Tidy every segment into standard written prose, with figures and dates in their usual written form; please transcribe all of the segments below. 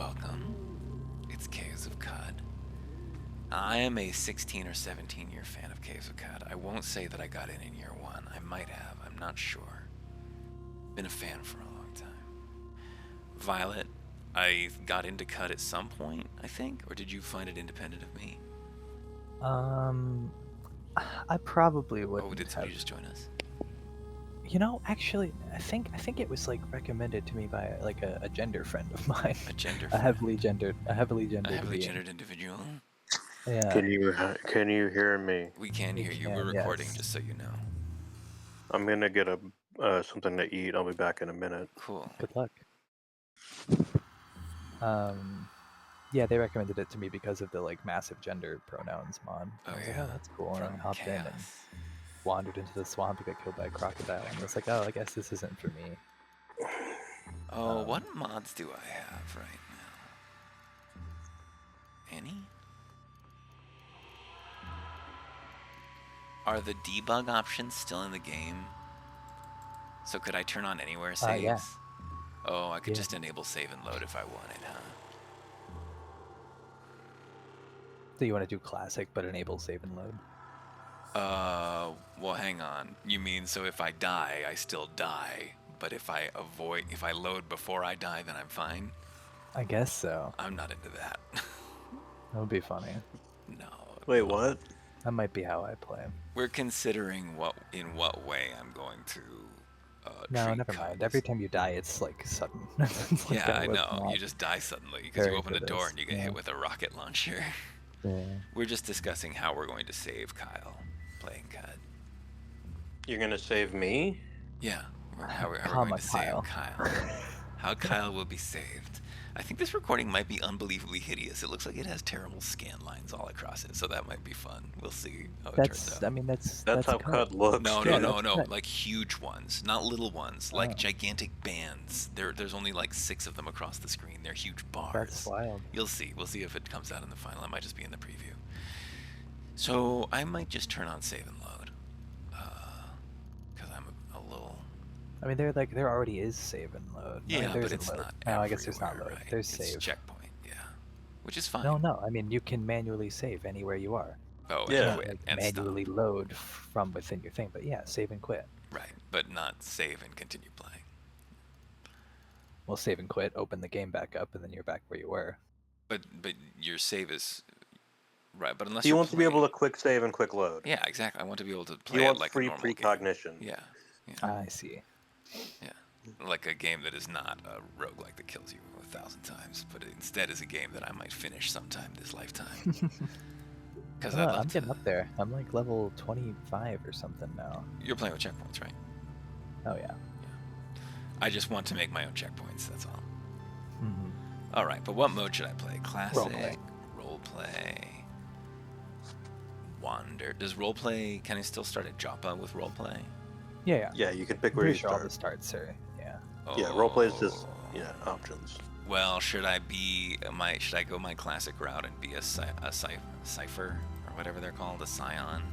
welcome. It's Caves of Qud. I am a 16 or 17 year fan of Caves of Qud. I won't say that I got in year one. I might have. I'm not sure. Been a fan for a long time. Violet, I got into Qud at some point, I think, or did you find it independent of me? I probably Oh, wouldn't did have. somebody just join us? Actually, I think it was like recommended to me by like a gender friend of mine. A gender a friend? heavily gendered A heavily being. gendered individual? Yeah. Can you hear me? We can We hear you. can, We're recording, yes. just so you know. I'm gonna get a something to eat. I'll be back in a minute. Cool. Good luck. Yeah, they recommended it to me because of the like massive gender pronouns mod. Oh, I was like, yeah. oh, that's cool. And From I hopped in and Chaos. wandered into the swamp to get killed by a crocodile. And I was like, oh, I guess this isn't for me. Oh, what mods do I have right now? Any? Are the debug options still in the game? So could I turn on anywhere saves? Yeah. Oh, I could Yeah. just enable save and load if I wanted, huh? So you want to do classic but enable save and load? Well, hang on. You mean so if I die, I still die, but if I load before I die, then I'm fine? I guess so. I'm not into that. That would be funny. No. Wait, what? That might be how I play. We're considering in what way I'm going to No, treat never mind. Qud. Every time you die, it's like sudden. It's like, Yeah, I was know. not You just die suddenly because you preparing open for the door this, and you get yeah. hit with a rocket launcher. Yeah. We're just discussing how we're going to save Kyle playing Qud. You're gonna save me? Yeah, how we're Comma going to save Kyle. Kyle. How Kyle will be saved. I think this recording might be unbelievably hideous. It looks like it has terrible scan lines all across it, so that might be fun. We'll see how it turns That's. out. I mean, that's That's how Qud. Qud looks. No, Yeah, no, that's no, Qud. like huge ones, not little ones, like Oh. gigantic bands. There's only like 6 of them across the screen. They're huge bars. That's wild. You'll see. We'll see if it comes out in the final. It might just be in the preview. So I might just turn on save and load, because I'm a little. I mean, there already is save and load. Yeah, I mean, there but isn't it's load. not. No, I guess there's not everywhere, load. right? There's It's save. checkpoint, yeah, which is fine. No. I mean, you can manually save anywhere you are. Oh, Yeah. and Not, quit like, and manually stop. load from within your thing, but yeah, save and quit. Right, but not save and continue playing. Well, save and quit, open the game back up, and then you're back where you were. But your save is right. But unless He you're wants to be playing, able to quick save and quick load. yeah, exactly. I want to be able to He play it wants like a free normal game. precognition. Yeah, yeah, I see. like a game that is not a roguelike that kills you 1,000 times, but it instead is a game that I might finish sometime this lifetime. Because I'm getting up there. I'm like level 25 or something now. You're playing with checkpoints, right? Oh yeah. I just want to make my own checkpoints. That's all. Mm-hmm. All right, but what mode should I play? Classic, Roleplay. roleplay, wander. Does roleplay? Can I still start at Joppa with roleplay? Yeah. Yeah, you can pick I'm where pretty you sure all start. the starts are. Yeah. Yeah, roleplay is just options. Well, should I go my classic route and be a cipher or whatever they're called, a scion?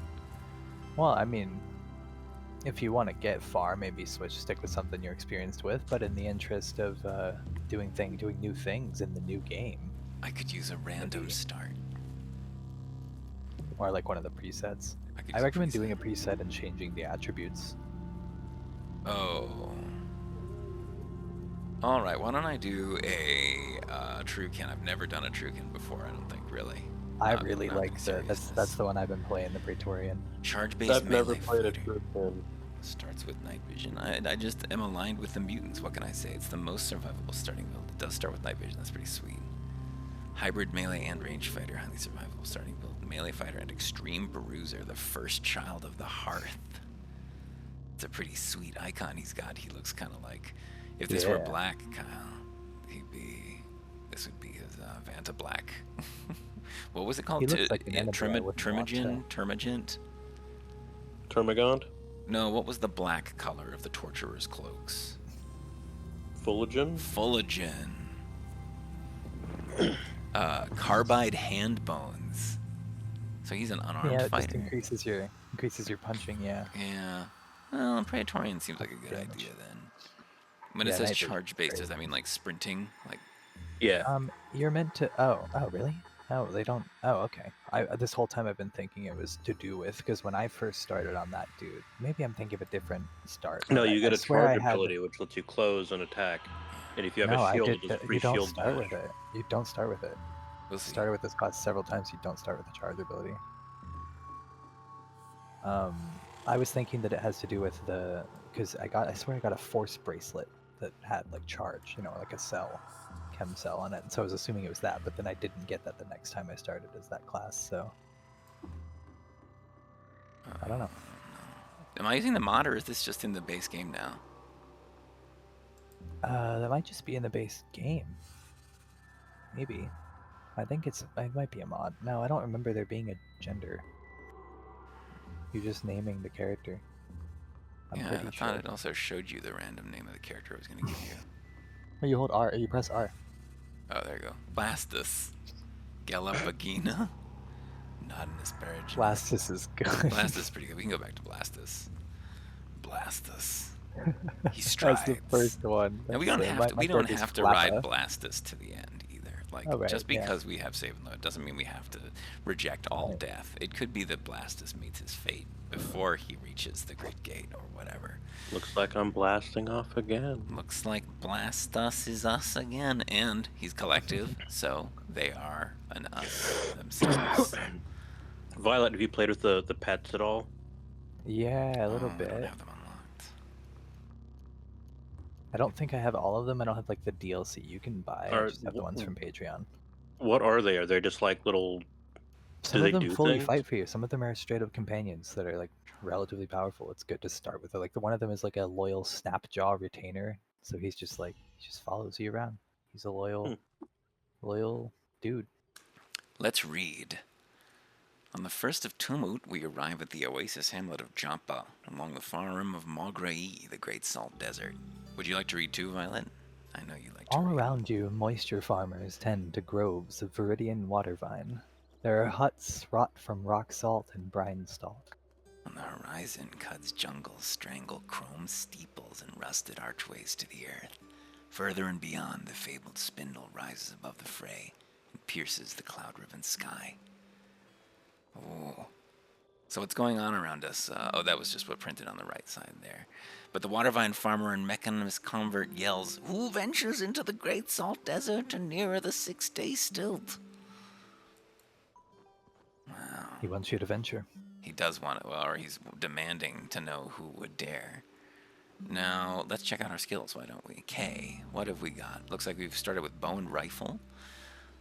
Well, I mean, if you want to get far, maybe stick with something you're experienced with. But in the interest of doing new things in the new game, I could use a random Maybe. start. or like one of the presets, could I use a recommend doing a preset. preset and changing the attributes. Oh. All right. Why don't I do a Truecan? I've never done a Truecan before. I don't think really. I Not- really not like in that's seriousness. the one I've been playing, the Praetorian. Charge-based I've never melee played a fighter. true pen. Starts with night vision. I just am aligned with the mutants. What can I say? It's the most survivable starting build. It does start with night vision. That's pretty sweet. Hybrid melee and range fighter. Highly survivable starting build. Melee fighter and extreme bruiser. The first child of the hearth. It's a pretty sweet icon he's got. He looks kind of like, if this were Yeah. black, Kyle, this would be his Vanta Black. What was it called? He looks like an enemy I wouldn't want Termagant? Termagant? No, what was the black color of the torturer's cloaks? Fulligen? Fulligen. Carbide hand bones. So he's an unarmed Yeah, it fighter. just increases your punching. Yeah. Yeah. Well, Praetorian seems like a good Damage. idea then. When it Yeah, says night vision is charge based, does great. that mean like sprinting? Like Yeah. You're meant to. Oh, really? Oh, they don't. Oh, okay. This whole time I've been thinking it was to do with because when I first started on that dude, maybe I'm thinking of a different start, No, but you I get a swear I charge had. ability which lets you close and attack. And if you have a No, I shield, did. it just free You don't shield start dash. with it. You don't start with it. We'll see. Started with this class several times. You don't start with the charge ability. I was thinking that it has to do with the because I swear I got a force bracelet that had like charge, like a cell, chem cell on it. And so I was assuming it was that, but then I didn't get that the next time I started as that class. So I don't know. Am I using the mod or is this just in the base game now? That might just be in the base game. Maybe. I think it might be a mod. No, I don't remember there being a gender. You're just naming the character. I'm Yeah, pretty I thought sure. it also showed you the random name of the character I was going to give you. Oh, you hold R. You press R. Oh, there you go. Blastus. Galapagina. Not an asparaginus. Blastus is good. Blastus is pretty good. We can go back to Blastus. Blastus. He That's the strides. first one. And we That's, don't have to. my We don't character's have to ride Flappa. Blastus to the end either. Like Oh, right, just yeah. because we have save and load doesn't mean we have to reject all Right. death. It could be that Blastus meets his fate before he reaches the Great Gate or whatever. Looks like I'm blasting off again. Looks like Blastus is us again, and he's collective, so they are an us themselves. Violet, have you played with the pets at all? Yeah, a little I don't bit. have them unlocked. I don't think I have all of them. I don't have like the DLC you can buy. I Or just have the ones from Patreon. what are they? Are they just like little? Some Do of they them do fully things? fight for you. Some of them are straight up companions that are like relatively powerful. It's good to start with. Like the one of them is like a loyal snapjaw retainer. So he just follows you around. He's a loyal dude. Let's read. On the 1st of Tumut, we arrive at the oasis hamlet of Joppa, along the far rim of Maghrae, the Great Salt Desert. Would you like to read too, Violet? I know you like to All read. around you, moisture farmers tend to groves of viridian water vine. There are huts wrought from rock salt and brine stalk. On the horizon, Qud's jungles strangle chrome steeples and rusted archways to the earth. Further and beyond, the fabled spindle rises above the fray and pierces the cloud-riven sky. Oh. So what's going on around us? That was just what printed on the right side there. But the watervine farmer and mechanist convert yells, "Who ventures into the great salt desert and nearer the 6-day stilt?" Wow. He wants you to venture. He does want it, or he's demanding to know who would dare. Now, let's check out our skills, why don't we? K, what have we got? Looks like we've started with bow and rifle.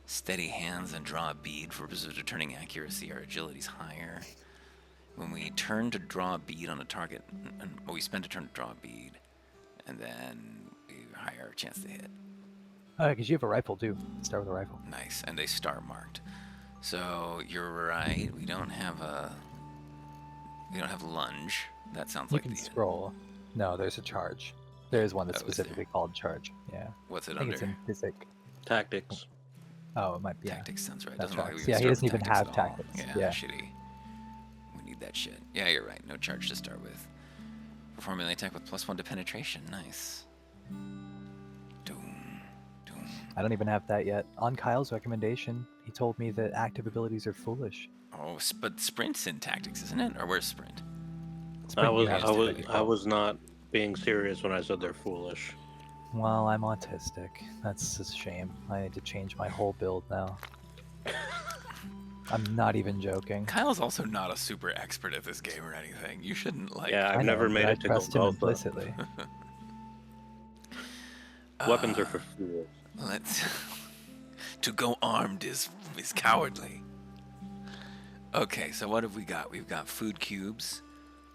Steady hands and draw a bead for purposes of determining accuracy. Our agility's higher. When we turn to draw a bead on a target, we spend a turn to draw a bead, and then we higher our chance to hit. Because you have a rifle too. Start with a rifle. Nice, and they star marked. So you're right. We don't have lunge. That sounds You like can the scroll. No, there's a charge. There is one that's Oh, is there? specifically called charge. Yeah. What's I it think it's under? in physic. Tactics. Oh, it might be. Yeah. Tactics sounds right. That's Doesn't look right. like we Yeah, he start doesn't with even have at all. tactics. Yeah, Yeah. shitty. We need that shit. Yeah, you're right. No charge to start with. Perform melee attack with +1 to penetration. Nice. Doom. Doom. I don't even have that yet. On Kyle's recommendation, he told me that active abilities are foolish. Oh, but sprint's in tactics, isn't it? Or where's sprint? Sprint, you have to by I default. was not being serious when I said they're foolish. Well, I'm autistic. That's a shame. I need to change my whole build now. I'm not even joking. Kyle's also not a super expert at this game or anything. You shouldn't like. Yeah, I've I know, never but made I it to trust him Golgotha. implicitly. Weapons are for fools. Let's. To go armed is cowardly. Okay, so what have we got? We've got food cubes.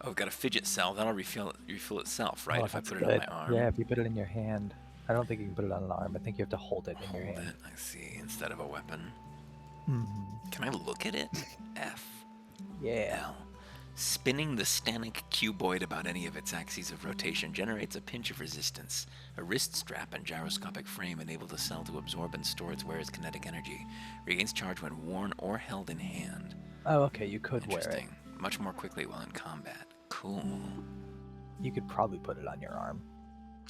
Oh, we've got a fidget cell. That'll refill itself, right? Oh, if I that's put it good. on my arm. Yeah, if you put it in your hand. I don't think you can put it on an arm. I think you have to hold it in your Hold hand. it. I see. Instead of a weapon. Mhm. Can I look at it? F. Yeah. L. Spinning the stanic cuboid about any of its axes of rotation generates a pinch of resistance. A wrist strap and gyroscopic frame enable the cell to absorb and store its wearer's kinetic energy. Regains charge when worn or held in hand. Oh, okay, you could wear it. Interesting. Much more quickly while in combat. Cool. You could probably put it on your arm.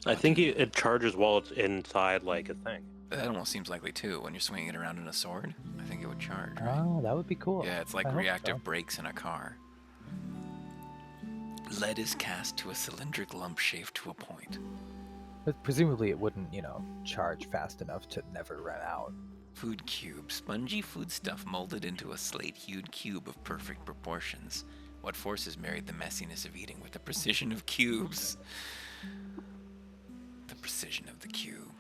I think it charges while it's inside like a thing. That almost seems likely too. When you're swinging it around in a sword, I think it would charge, right? Oh, that would be cool. Yeah, it's like I hope reactive so. brakes in a car. Lead is cast to a cylindric lump shaped to a point. But presumably it wouldn't, charge fast enough to never run out. Food cube. Spongy foodstuff molded into a slate-hued cube of perfect proportions. What forces married the messiness of eating with the precision of cubes? The precision of the cube.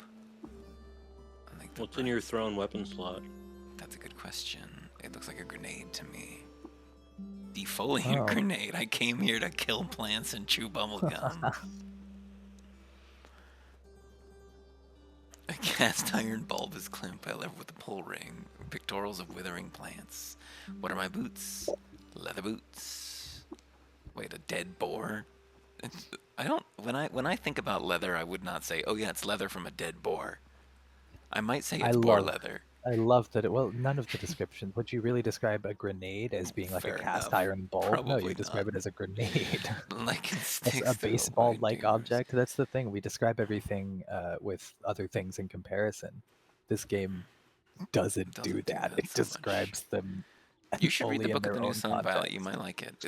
I think What's in your thrown weapon slot? That's a good question. It looks like a grenade to me. Defoliant grenade. I came here to kill plants and chew bubblegum. A cast iron bulb is clamped by lever with a pull ring. Pictorials of withering plants. What are my boots? Leather boots. Wait, a dead boar? When I think about leather, I would not say, oh yeah, it's leather from a dead boar. I might say it's boar leather. I love that none of the descriptions. Would you really describe a grenade as being like Fair a cast enough. iron bulb? Probably No, you describe it as a grenade. Like it It's sticks a to the baseball-like white object. That's the thing. We describe everything with other things in comparison. This game doesn't do that. It so much. describes them You should read only the in Book of their the New own Sun, Violet. context. You might like it.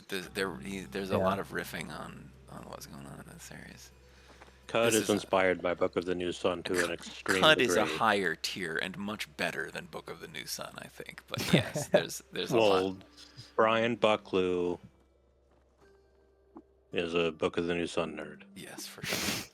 There's a lot of riffing on what's going on in that series. Qud is inspired by Book of the New Sun to an extreme Qud degree. is a higher tier and much better than Book of the New Sun, I think. But yes, there's a lot. Brian Bucklew is a Book of the New Sun nerd. Yes, for sure.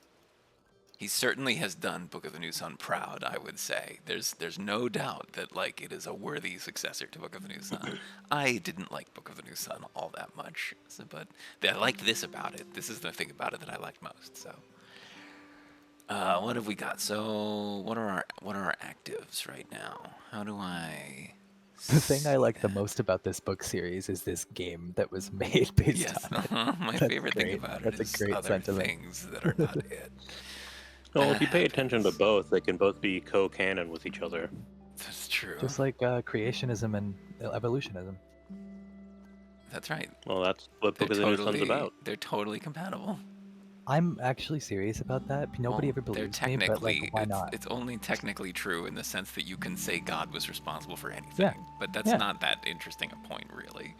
He certainly has done Book of the New Sun proud, I would say. There's no doubt that it is a worthy successor to Book of the New Sun. I didn't like Book of the New Sun all that much, but I liked this about it. This is the thing about it that I liked most. So, what have we got? So, what are our actives right now? How do I? The thing I like the most about this book series is this game that was made based on it. My favorite thing about it is other things that are not it. Well, if you pay attention to both, they can both be co-canon with each other. That's true. Just like creationism and evolutionism. That's right. Well, that's what Book of the New Sun's about. They're totally compatible. I'm actually serious about that. Nobody ever believes me, but why not? It's only technically true in the sense that you can say God was responsible for anything. Yeah. But that's not that interesting a point, really.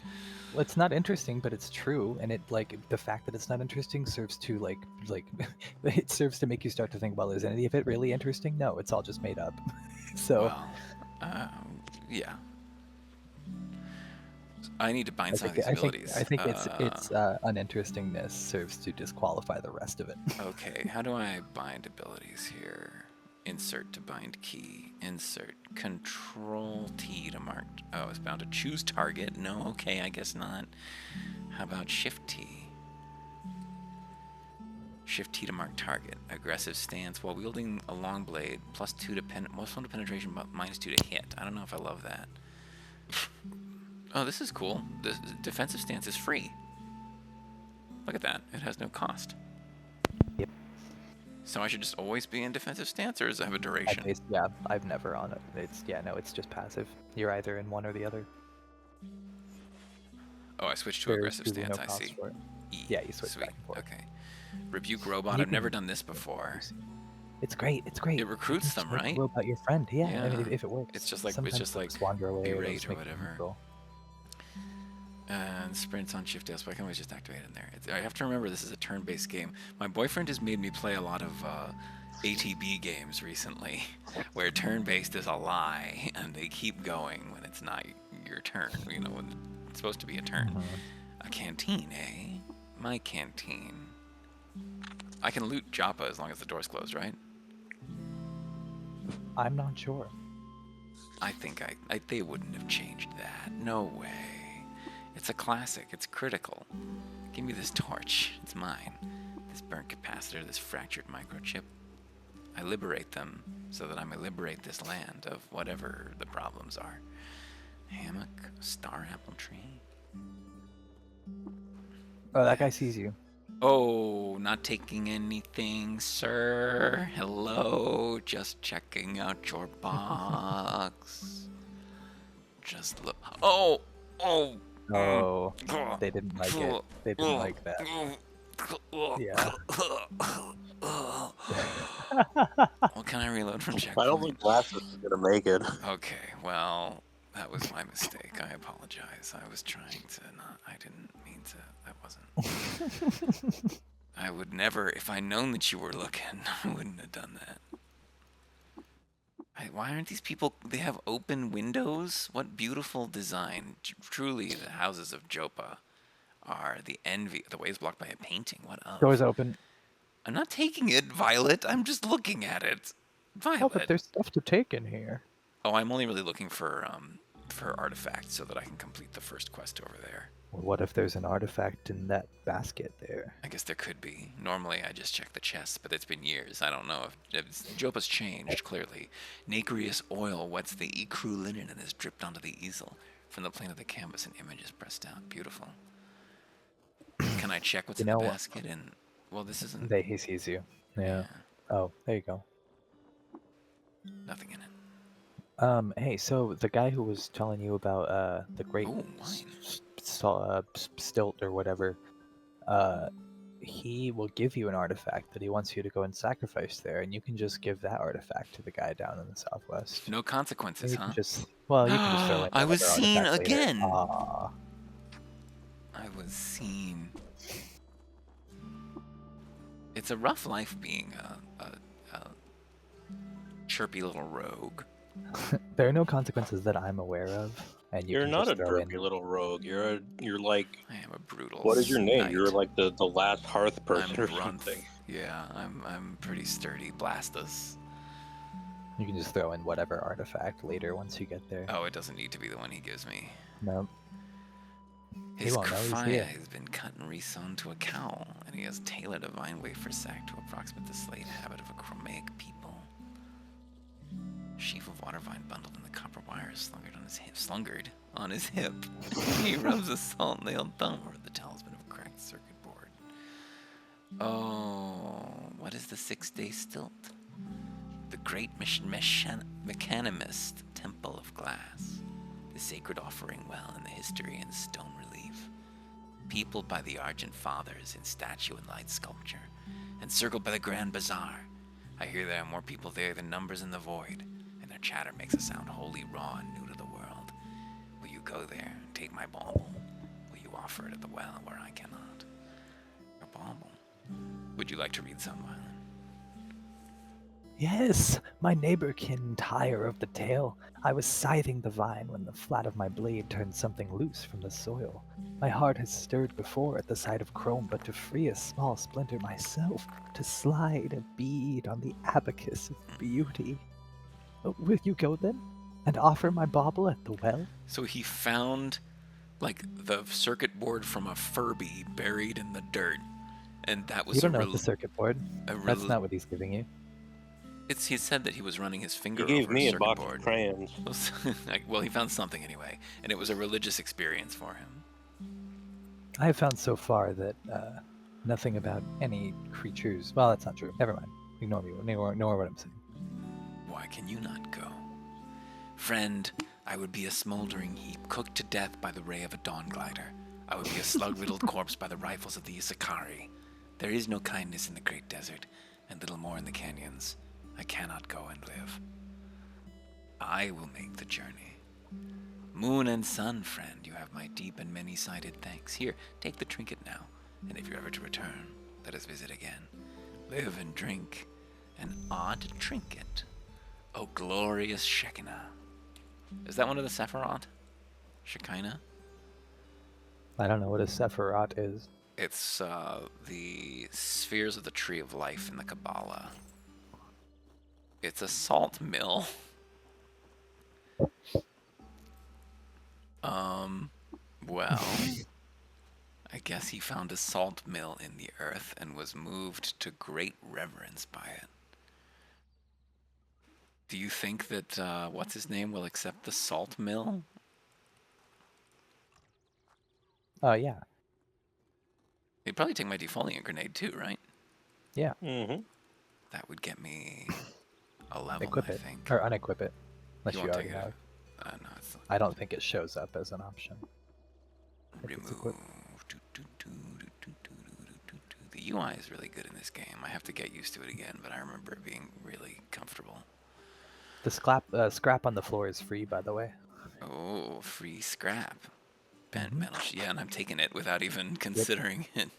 Well, it's not interesting, but it's true, and it the fact that it's not interesting serves to it serves to make you start to think, well, is any of it really interesting? No, it's all just made up. So, yeah. I need to bind some of these abilities. I think its uninterestingness serves to disqualify the rest of it. Okay, how do I bind abilities here? Insert to bind key. Insert. Control T to mark. Oh, it's bound to choose target. No, okay, I guess not. How about Shift T? Shift T to mark target. Aggressive stance while wielding a long blade. +2 to +1 to penetration, but -2 to hit. I don't know if I love that. Oh, this is cool. The defensive stance is free. Look at that. It has no cost. Yep. So I should just always be in defensive stance, or does it have a duration? I've never on it. It's just passive. You're either in one or the other. Oh, I switched to aggressive stance, I see. E. Yeah, you switch back and forth. Okay. Rebuke robot. I've never done this before. It's great. It recruits them, right? About your friend. Yeah. I mean, if it works. It's just like wander away berate or whatever. And sprints on shift S, but I can always just activate it in there. I have to remember this is a turn-based game. My boyfriend has made me play a lot of ATB games recently, where turn-based is a lie, and they keep going when it's not your turn. When it's supposed to be a turn. Mm-hmm. A canteen, eh? My canteen. I can loot Joppa as long as the door's closed, right? I'm not sure. I think they wouldn't have changed that. No way. It's a classic. It's critical. Give me this torch. It's mine. This burnt capacitor, this fractured microchip. I liberate them so that I may liberate this land of whatever the problems are. Hammock, star apple tree. Oh, that guy sees you. Oh, not taking anything, sir. Hello, just checking out your box. Just look. Oh. Oh, they didn't like it. They didn't like that. Yeah. Ugh. Well, can I reload from I don't checkpoint? think Blastus is gonna make it. Okay, well, that was my mistake. I apologize. I was trying to not. I didn't mean to. That wasn't. I would never, if I'd known that you were looking, I wouldn't have done that. Why aren't these people? They have open windows? What beautiful design. Truly, the houses of Jopa are the envy. The way is blocked by a painting. What of? Doors open. I'm not taking it, Violet. I'm just looking at it. Violet. Oh, but there's stuff to take in here. Oh, I'm only really looking for artifacts so that I can complete the first quest over there. Well, what if there's an artifact in that basket there? I guess there could be. Normally, I just check the chests, but it's been years. I don't know if Jopa's changed, clearly. Nacreous oil wets the ecru linen and is dripped onto the easel. From the plane of the canvas, an image is pressed down. Beautiful. Can I check what's in the basket? And well, this isn't. He sees you. Yeah. Oh, there you go. Nothing in it. Hey, so the guy who was telling you about the great stilt or whatever, he will give you an artifact that he wants you to go and sacrifice there, and you can just give that artifact to the guy down in the southwest. No consequences, huh? You can just throw in. I was seen again. I was seen. It's a rough life being a chirpy little rogue. There are no consequences that I'm aware of, and you're not a derpy little rogue. You're like. I am a brutal. What is your name? Knight. You're like the last hearth person I'm or something. Yeah, I'm pretty sturdy. Blastus. You can just throw in whatever artifact later once you get there. Oh, it doesn't need to be the one he gives me. No. His kafaya has been cut and resewn to a cowl, and he has tailored a vine wafer sack to approximate the slate habit of a chromaic people. Sheaf of water vine bundled in the copper wire slungered on his hip. He rubs a salt-nailed thumb over the talisman of a cracked circuit board. Oh, what is the 6-day stilt? The great mechanimist temple of glass. The sacred offering well in the history and stone relief. Peopled by the Argent Fathers in statue and light sculpture. Encircled by the Grand Bazaar. I hear there are more people there than numbers in the void. Their chatter makes it sound wholly raw and new to the world. Will you go there and take my bauble? Will you offer it at the well where I cannot? Your bauble. Would you like to read some, Violet? Yes, my neighbor can tire of the tale. I was scything the vine when the flat of my blade turned something loose from the soil. My heart has stirred before at the sight of chrome, but to free a small splinter myself, to slide a bead on the abacus of beauty. Will you go then, and offer my bauble at the well? So he found, like, the circuit board from a Furby buried in the dirt, and that was. You don't know the circuit board. That's not what he's giving you. He said that he was running his finger over a circuit board. He gave me a box of crayons. Well, he found something anyway, and it was a religious experience for him. I have found so far that nothing about any creatures. Well, that's not true. Never mind. Ignore me. Ignore what I'm saying. Why can you not go? Friend, I would be a smoldering heap, cooked to death by the ray of a dawn glider. I would be a slug-riddled corpse by the rifles of the Isakari. There is no kindness in the great desert, and little more in the canyons. I cannot go and live. I will make the journey. Moon and sun, friend, you have my deep and many-sided thanks. Here, take the trinket now, and if you're ever to return, let us visit again. Live and drink an odd trinket. Oh, glorious Shekinah. Is that one of the Sephiroth? Shekinah? I don't know what a Sephiroth is. It's the spheres of the Tree of Life in the Kabbalah. It's a salt mill. Well, I guess he found a salt mill in the earth and was moved to great reverence by it. Do you think that, what's his name, will accept the salt mill? Yeah. He'd probably take my defoliant grenade too, right? Yeah. Mm-hmm. That would get me a level, Equip I it. think. Or unequip it. Unless you already take have. No, it's I don't think it shows up as an option. remove the The UI is really good in this game. I have to get used to it again, but I remember it being really comfortable. The scrap on the floor is free, by the way. Oh, free scrap. Bent Mhm. metal. Yeah, and I'm taking it without even Yep. considering it.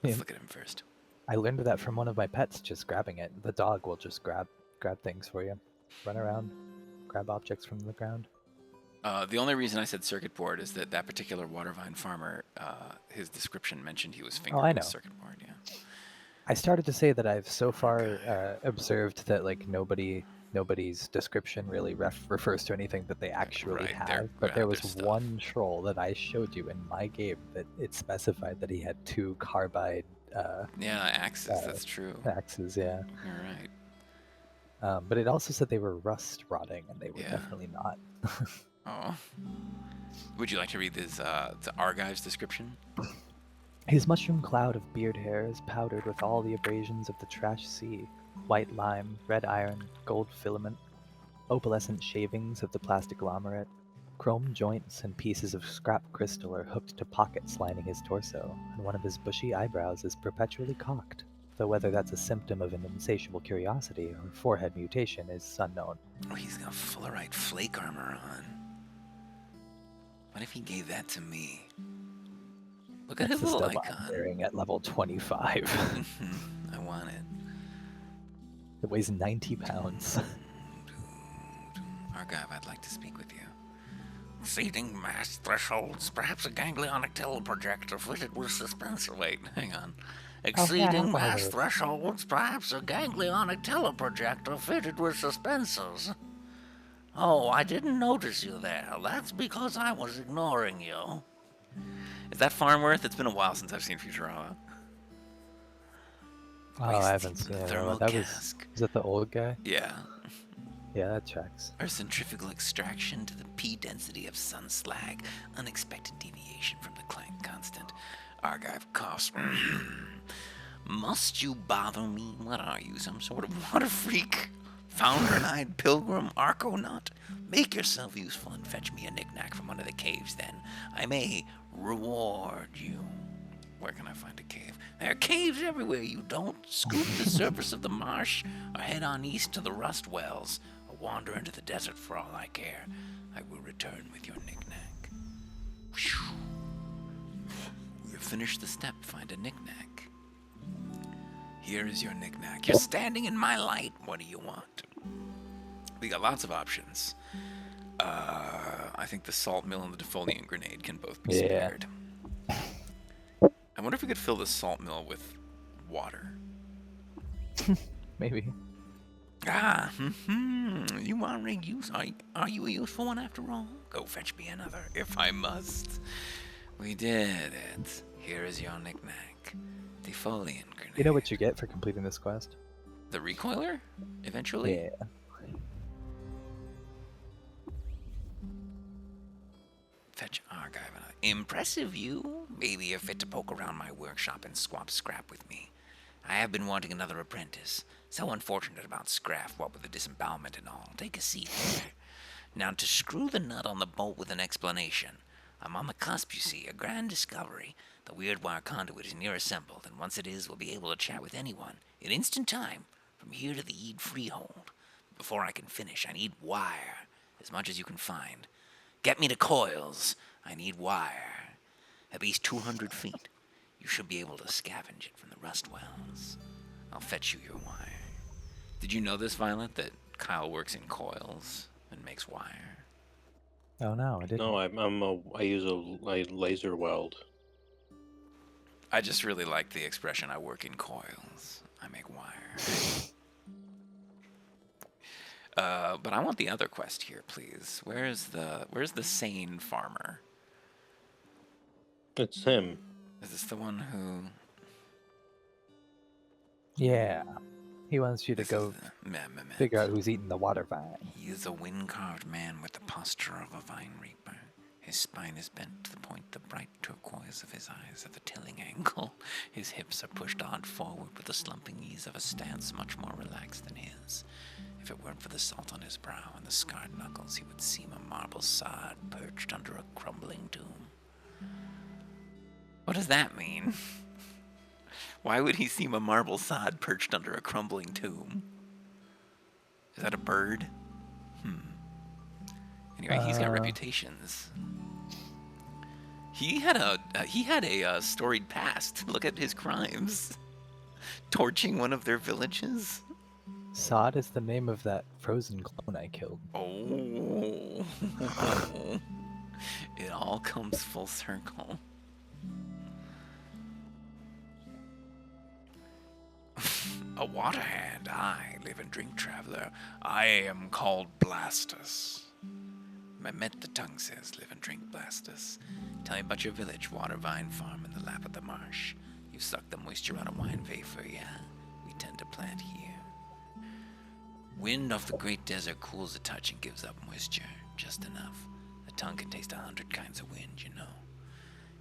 Let's Yeah. look at him first. I learned that from one of my pets, just grabbing it. The dog will just grab things for you, run around, grab objects from the ground. The only reason I said circuit board is that particular water vine farmer, his description mentioned he was Oh, I fingering a know. circuit board. Yeah. I started to say that I've so far Okay. observed that like nobody's description really refers to anything that they actually Right. have. But there Their was stuff. one troll that I showed you in my game that it specified that he had 2 carbide Yeah, axes. That's true. axes. Yeah. You're right. But it also said they were rust rotting, and they were Yeah. definitely not. Oh. Would you like to read this the Argive's description? His mushroom cloud of beard hair is powdered with all the abrasions of the trash sea: white lime, red iron, gold filament, opalescent shavings of the plastic glomerate, chrome joints and pieces of scrap crystal are hooked to pockets lining his torso, and one of his bushy eyebrows is perpetually cocked, though whether that's a symptom of an insatiable curiosity or forehead mutation is unknown. Oh, he's got Fullerite flake armor on. What if he gave that to me? Look at That's his the little stuff I'm icon. wearing at level 25. I want it. It weighs 90 pounds. Argive, I'd like to speak with you. Exceeding mass thresholds, perhaps a ganglionic teleprojector fitted with suspensor. Wait, hang on. Exceeding mass thresholds, perhaps a ganglionic teleprojector fitted with suspensors. Oh, I didn't notice you there. That's because I was ignoring you. Is that Farnworth? It's been a while since I've seen Futurama. Oh, I haven't seen it. That was that the old guy? Yeah. Yeah, that tracks. Our centrifugal extraction to the P density of sun slag. Unexpected deviation from the Planck constant. Argive coughs. Must you bother me? What are you, some sort of water freak? Founder-eyed pilgrim, arconaut? Make yourself useful and fetch me a knick-knack from one of the caves, then. I may reward you. Where can I find a cave? There are caves everywhere, you don't. Scoop the surface of the marsh or head on east to the rust wells. Or wander into the desert for all I care. I will return with your knick-knack. You finish the step, find a knick-knack. Here is your knick-knack. You're standing in my light. What do you want? We got lots of options. I think the salt mill and the defoliant grenade can both be spared. I wonder if we could fill the salt mill with water. Maybe. You are a use. Are you a useful one after all? Go fetch me another, if I must. We did it. Here is your knick-knack. Defoliant grenade. You know what you get for completing this quest? The recoiler? Eventually? Yeah. Fetch Argive. Impressive, you. Maybe you're fit to poke around my workshop and swap scrap with me. I have been wanting another apprentice. So unfortunate about scrap, what with the disembowelment and all. Take a seat there. Now, to screw the nut on the bolt with an explanation. I'm on the cusp, you see, a grand discovery. The weird wire conduit is near assembled, and once it is, we'll be able to chat with anyone, in instant time, from here to the Ede Freehold. Before I can finish, I need wire, as much as you can find. Get me to coils. I need wire. At least 200 feet. You should be able to scavenge it from the rust wells. I'll fetch you your wire. Did you know this, Violet, that Kyle works in coils and makes wire? Oh no, I didn't. No, I use a laser weld. I just really like the expression, I work in coils. I make wire. But I want the other quest here, please. Where's the sane farmer? It's him. Is this the one who... Yeah. He wants you to This go is the figure out who's eating the water vine. He is a wind-carved man with the posture of a vine reaper. His spine is bent to the point the bright turquoise of his eyes at the tilling angle. His hips are pushed odd forward with the slumping ease of a stance much more relaxed than his. If it weren't for the salt on his brow and the scarred knuckles, he would seem a marble sod perched under a crumbling tomb. What does that mean? Why would he seem a marble sod perched under a crumbling tomb? Is that a bird? Anyway, he's got reputations. He had a storied past. Look at his crimes. Torching one of their villages. Sod is the name of that frozen clone I killed. Oh. It all comes full circle. A waterhand, I live and drink traveler. I am called Blastus. Mehmet the tongue says, live and drink Blastus. Tell me about your village, water vine farm in the lap of the marsh. You suck the moisture out of wine vapor, yeah? We tend to plant here. Wind off the great desert cools the touch and gives up moisture, just enough. The tongue can taste 100 kinds of wind, you know.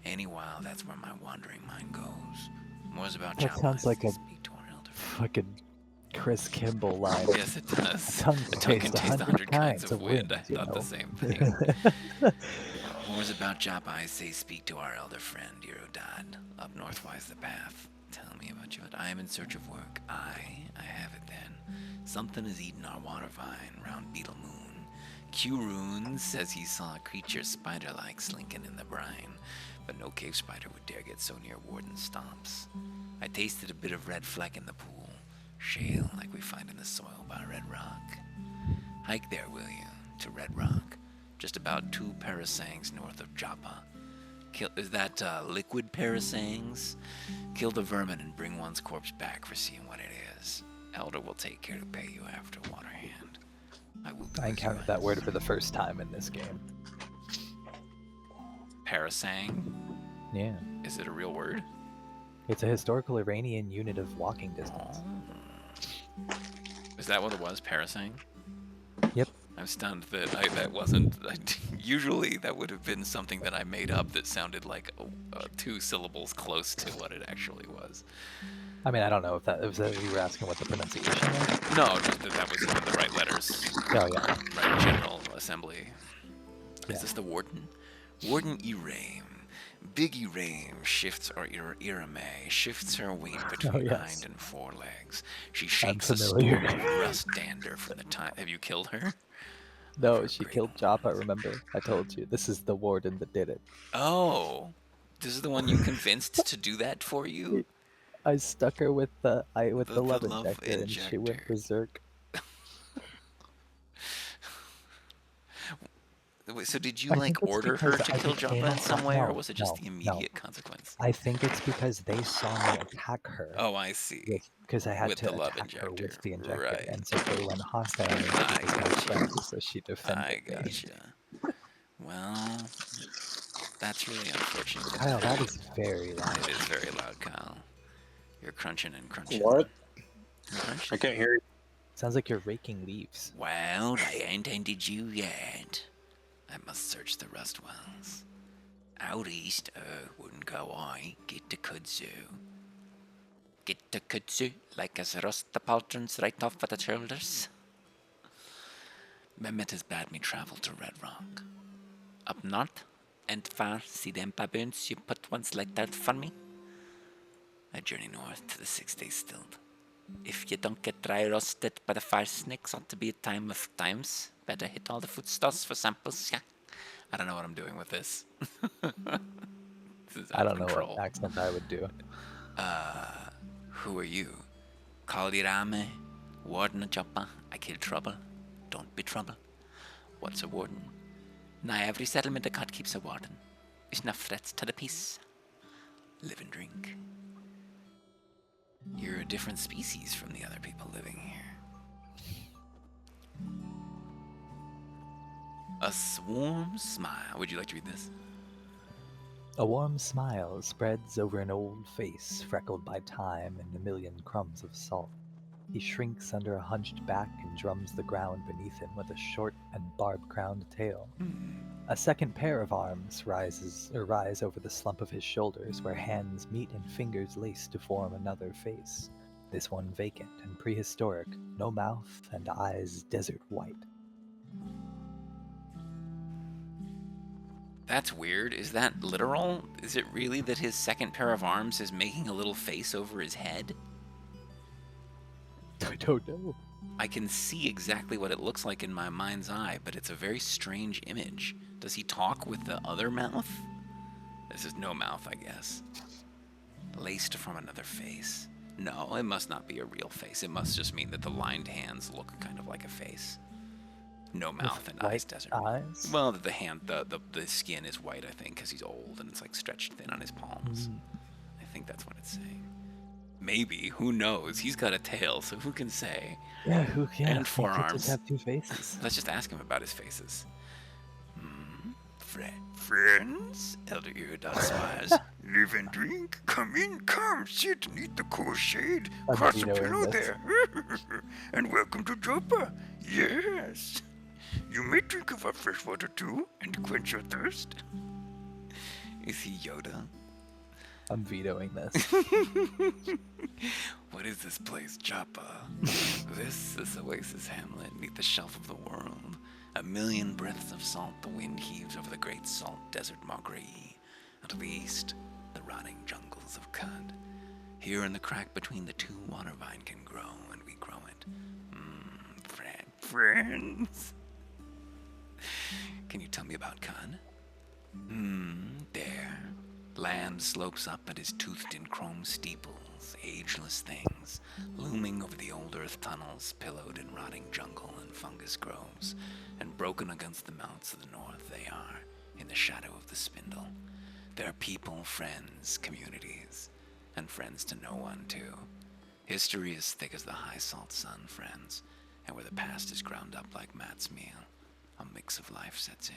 Any while, that's where my wandering mind goes. More's about That sounds like a speak to our elder. fucking Chris Kimball line. Yes, it does. A tongue A tongue can taste 100 kinds of wind. I you thought know? the same thing. More's about Joppa, I say, speak to our elder friend, Eurodad. Up northwise the path. Tell me about you. I am in search of work. I have it then. Something has eaten our water vine round Beetle Moon. Q-Rune says he saw a creature spider-like slinking in the brine, but no cave spider would dare get so near Warden Stomps. I tasted a bit of red fleck in the pool. Shale like we find in the soil by Red Rock. Hike there, will you, to Red Rock. Just about 2 parasangs north of Joppa. Is that liquid parasangs? Kill the vermin and bring one's corpse back for seeing what it is. Elder will take care to pay you after, Waterhand. I encountered that word for the first time in this game. Parasang? Yeah. Is it a real word? It's a historical Iranian unit of walking distance. Is that what it was, Parasang? Yep. I'm stunned that that wasn't... usually that would have been something that I made up that sounded like 2 syllables close to what it actually was. I mean, I don't know if that was you were asking what the pronunciation was. No, just that was even the right letters. Oh yeah. Right, General Assembly. Yeah. Is this the Warden? Warden Eraim. Big Eraim shifts, or Irame, shifts her weight between hind and forelegs. She shakes a storm of rust dander from the time... Have you killed her? No, she killed Joppa, remember? I told you. This is the Warden that did it. Oh. This is the one you convinced to do that for you? I stuck her with the love love injector, and she went berserk. Wait, so did you order her to kill Joppa in some way, or was it just the immediate consequence? I think it's because they saw me attack her. Oh, I see. Because I had with to the love attack her with the injector, right. and so they went hostile on me because my friend, so she defended I gotcha. Me. Well, that's really unfortunate. Kyle, that is very loud. It is very loud, Kyle. You're crunching and crunching. What? Crunching. I can't hear you. Sounds like you're raking leaves. Well, I ain't ended you yet. I must search the rust wells. Out east, wouldn't go I. Get to Kudzu. Get to Kudzu, like as rust the pauldrons right off at the shoulders. Mehmet has bade me travel to Red Rock. Up north, and far, see them baboons you put once like that for me? I journey north to the 6-day stilt. If you don't get dry roasted by the fire snakes, ought to be a time of times. Better hit all the food stalls for samples, yeah. I don't know what I'm doing with this. This is I don't know what accent I would do. Who are you? Kalirame, Warden of Joppa. I kill trouble. Don't be trouble. What's a warden? Now every settlement a cut keeps a warden. There's no threats to the peace. Live and drink. You're a different species from the other people living here. A warm smile. Would you like to read this? A warm smile spreads over an old face freckled by time and a million crumbs of salt. He shrinks under a hunched back and drums the ground beneath him with a short and barb-crowned tail. A second pair of arms rise over the slump of his shoulders, where hands meet and fingers lace to form another face. This one vacant and prehistoric, no mouth and eyes desert white. That's weird. Is that literal? Is it really that his second pair of arms is making a little face over his head? I don't know. I can see exactly what it looks like in my mind's eye, but it's a very strange image. Does he talk with the other mouth? This is no mouth, I guess. Laced from another face. No, it must not be a real face. It must just mean that the lined hands look kind of like a face. No mouth and eyes, desert. Eyes? Well, the skin is white, I think, because he's old and it's like stretched thin on his palms. I think that's what it's saying. Maybe, who knows? He's got a tail, so who can say? Yeah, who can? And He could forearms. just have two faces. Let's just ask him about his faces. Friends? Elder Iridot smiles. Live and drink. Come in, come, sit and eat the cool shade. I'm Cross the vetoing pillow this. there. And welcome to Joppa. Yes. You may drink of our fresh water too, and quench your thirst. Is he Yoda? I'm vetoing this. What is this place, Joppa? This Oasis hamlet neath the shelf of the world. A million breaths of salt the wind heaves over the great salt desert Margray. And to the east, the rotting jungles of Qud. Here in the crack between the two, water vine can grow, and we grow it. Friends. Can you tell me about Qud? There. Land slopes up and is toothed in chrome steeples, ageless things, looming over the old earth tunnels, pillowed in rotting jungle and fungus groves, and broken against the mountains of the north they are, in the shadow of the spindle. There are people, friends, communities, and friends to no one, too. History is thick as the high salt sun, friends, and where the past is ground up like Matt's meal, a mix of life sets in.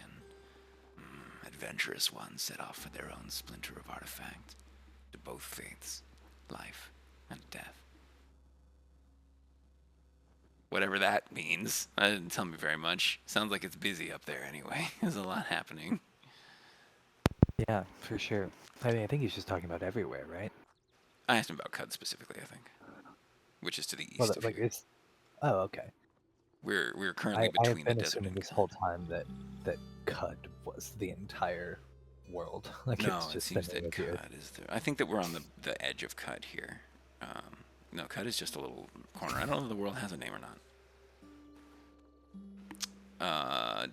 Adventurous ones set off for their own splinter of artifact, to both faiths, life and death. Whatever that means. That didn't tell me very much. Sounds like it's busy up there anyway. There's a lot happening. Yeah, for sure. I mean, I think he's just talking about everywhere, right? I asked him about Qud specifically, I think, which is to the east Well, of like here. it's. Oh, okay. We're currently I have between been the desert assuming and this Qud. whole time that Qud was the entire world. Like No, it's it just seems the that name of the earth. Qud is there. I think that we're on the edge of Qud here. No, Qud is just a little corner. I don't know if the world has a name or not.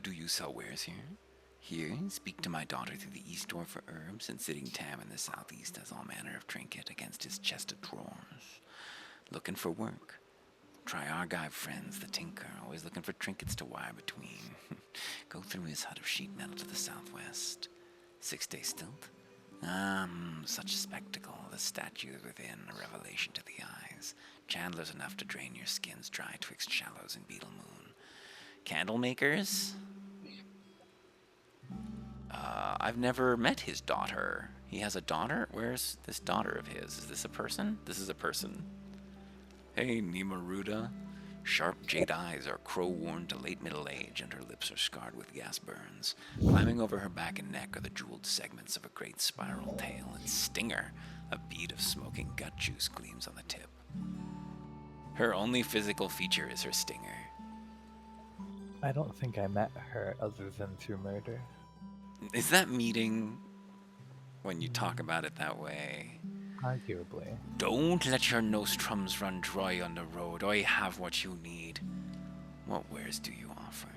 Do you sell wares here? Here, speak to my daughter through the east door for herbs, and sitting Tam in the southeast has all manner of trinket against his chest of drawers. Looking for work. Try our guy friends, the tinker, always looking for trinkets to wire between. Go through his hut of sheet metal to the southwest. 6-day stilt? Such spectacle, the statues within, a revelation to the eyes. Chandlers enough to drain your skins dry twixt shallows and beetle moon. Candle makers? I've never met his daughter. He has a daughter? Where's this daughter of his? Is this a person? This is a person. Hey, Nimaruda. Sharp jade eyes are crow-worn to late middle age, and her lips are scarred with gas burns. Climbing over her back and neck are the jeweled segments of a great spiral tail, and stinger, a bead of smoking gut juice, gleams on the tip. Her only physical feature is her stinger. I don't think I met her other than through murder. Is that meeting when you talk about it that way? Arguably. Don't let your nostrums run dry on the road. I have what you need. What wares do you offer?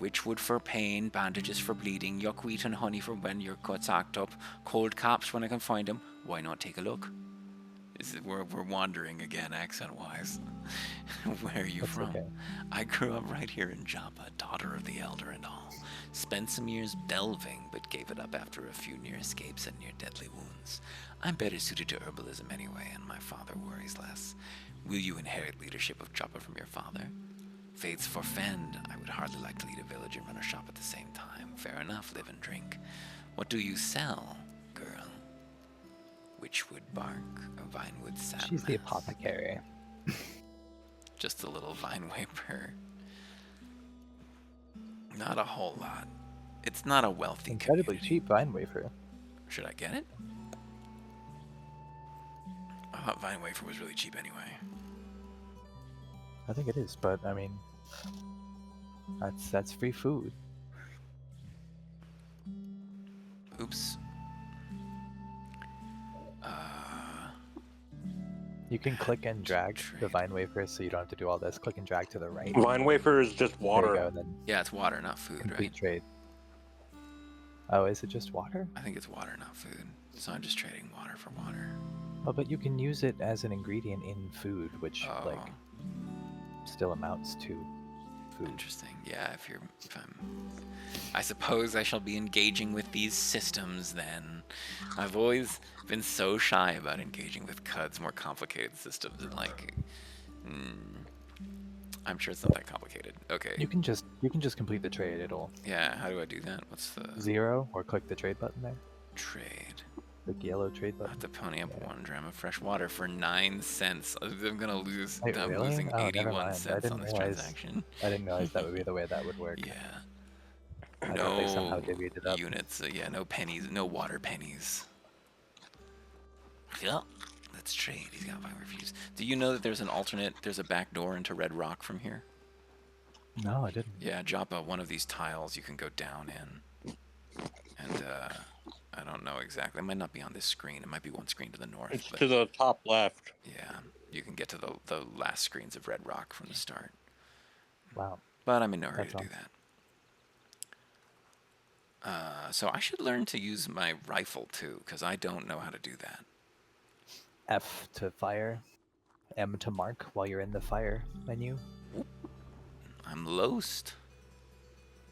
Witchwood for pain, bandages for bleeding, yuckweed and honey for when your cuts act up, cold caps when I can find them. Why not take a look? We're wandering again, accent-wise. Where are you That's from? okay. I grew up right here in Joppa, daughter of the elder and all. Spent some years delving, but gave it up after a few near escapes and near deadly wounds. I'm better suited to herbalism anyway, and my father worries less. Will you inherit leadership of Joppa from your father? Faiths forfend. I would hardly like to lead a village and run a shop at the same time. Fair enough, live and drink. What do you sell, girl? Witchwood bark, a vinewood sap She's the mass? apothecary. Just a little vine wafer. Not a whole lot. It's not a wealthy Incredibly community. cheap vine wafer. Should I get it? I thought vine wafer was really cheap anyway. I think it is, but I mean, that's free food. Oops. You can click and drag the trade. vine wafer, so you don't have to do all this. Click and drag to the right. Vine wafer is just There you water. go. Then Yeah, it's water, not food, complete right? trade. Oh, is it just water? I think it's water, not food. So I'm just trading water for water. Oh, but you can use it as an ingredient in food, which Oh, like still amounts to food. interesting. Yeah, if I suppose I shall be engaging with these systems then. I've always been so shy about engaging with Qud's more complicated systems, and like, I'm sure it's not that complicated. Okay. You can just complete the trade. It'll Yeah, how do I do that? What's the 0 or click the trade button there. trade? The yellow trade I button. have to pony up 1 dram of fresh water for 9 cents. I'm gonna lose. Wait, I'm really? losing Oh, never 81 mind. I cents didn't on this realize. transaction. I didn't realize that would be the way that would work. Yeah. I thought they somehow divvied it up. Units. Yeah, no pennies. No water pennies. Yeah. Let's trade. He's got 5 refuse. Do you know that there's an alternate? There's a back door into Red Rock from here. No, I didn't. Yeah, Joppa, one of these tiles you can go down in. And I don't know exactly. It might not be on this screen. It might be one screen to the north. It's but to the top left. yeah, you can get to the last screens of Red Rock from the start. Wow. But I'm in no hurry That's to do that. So I should learn to use my rifle too, because I don't know how to do that. F to fire. M to mark while you're in the fire menu. I'm lost.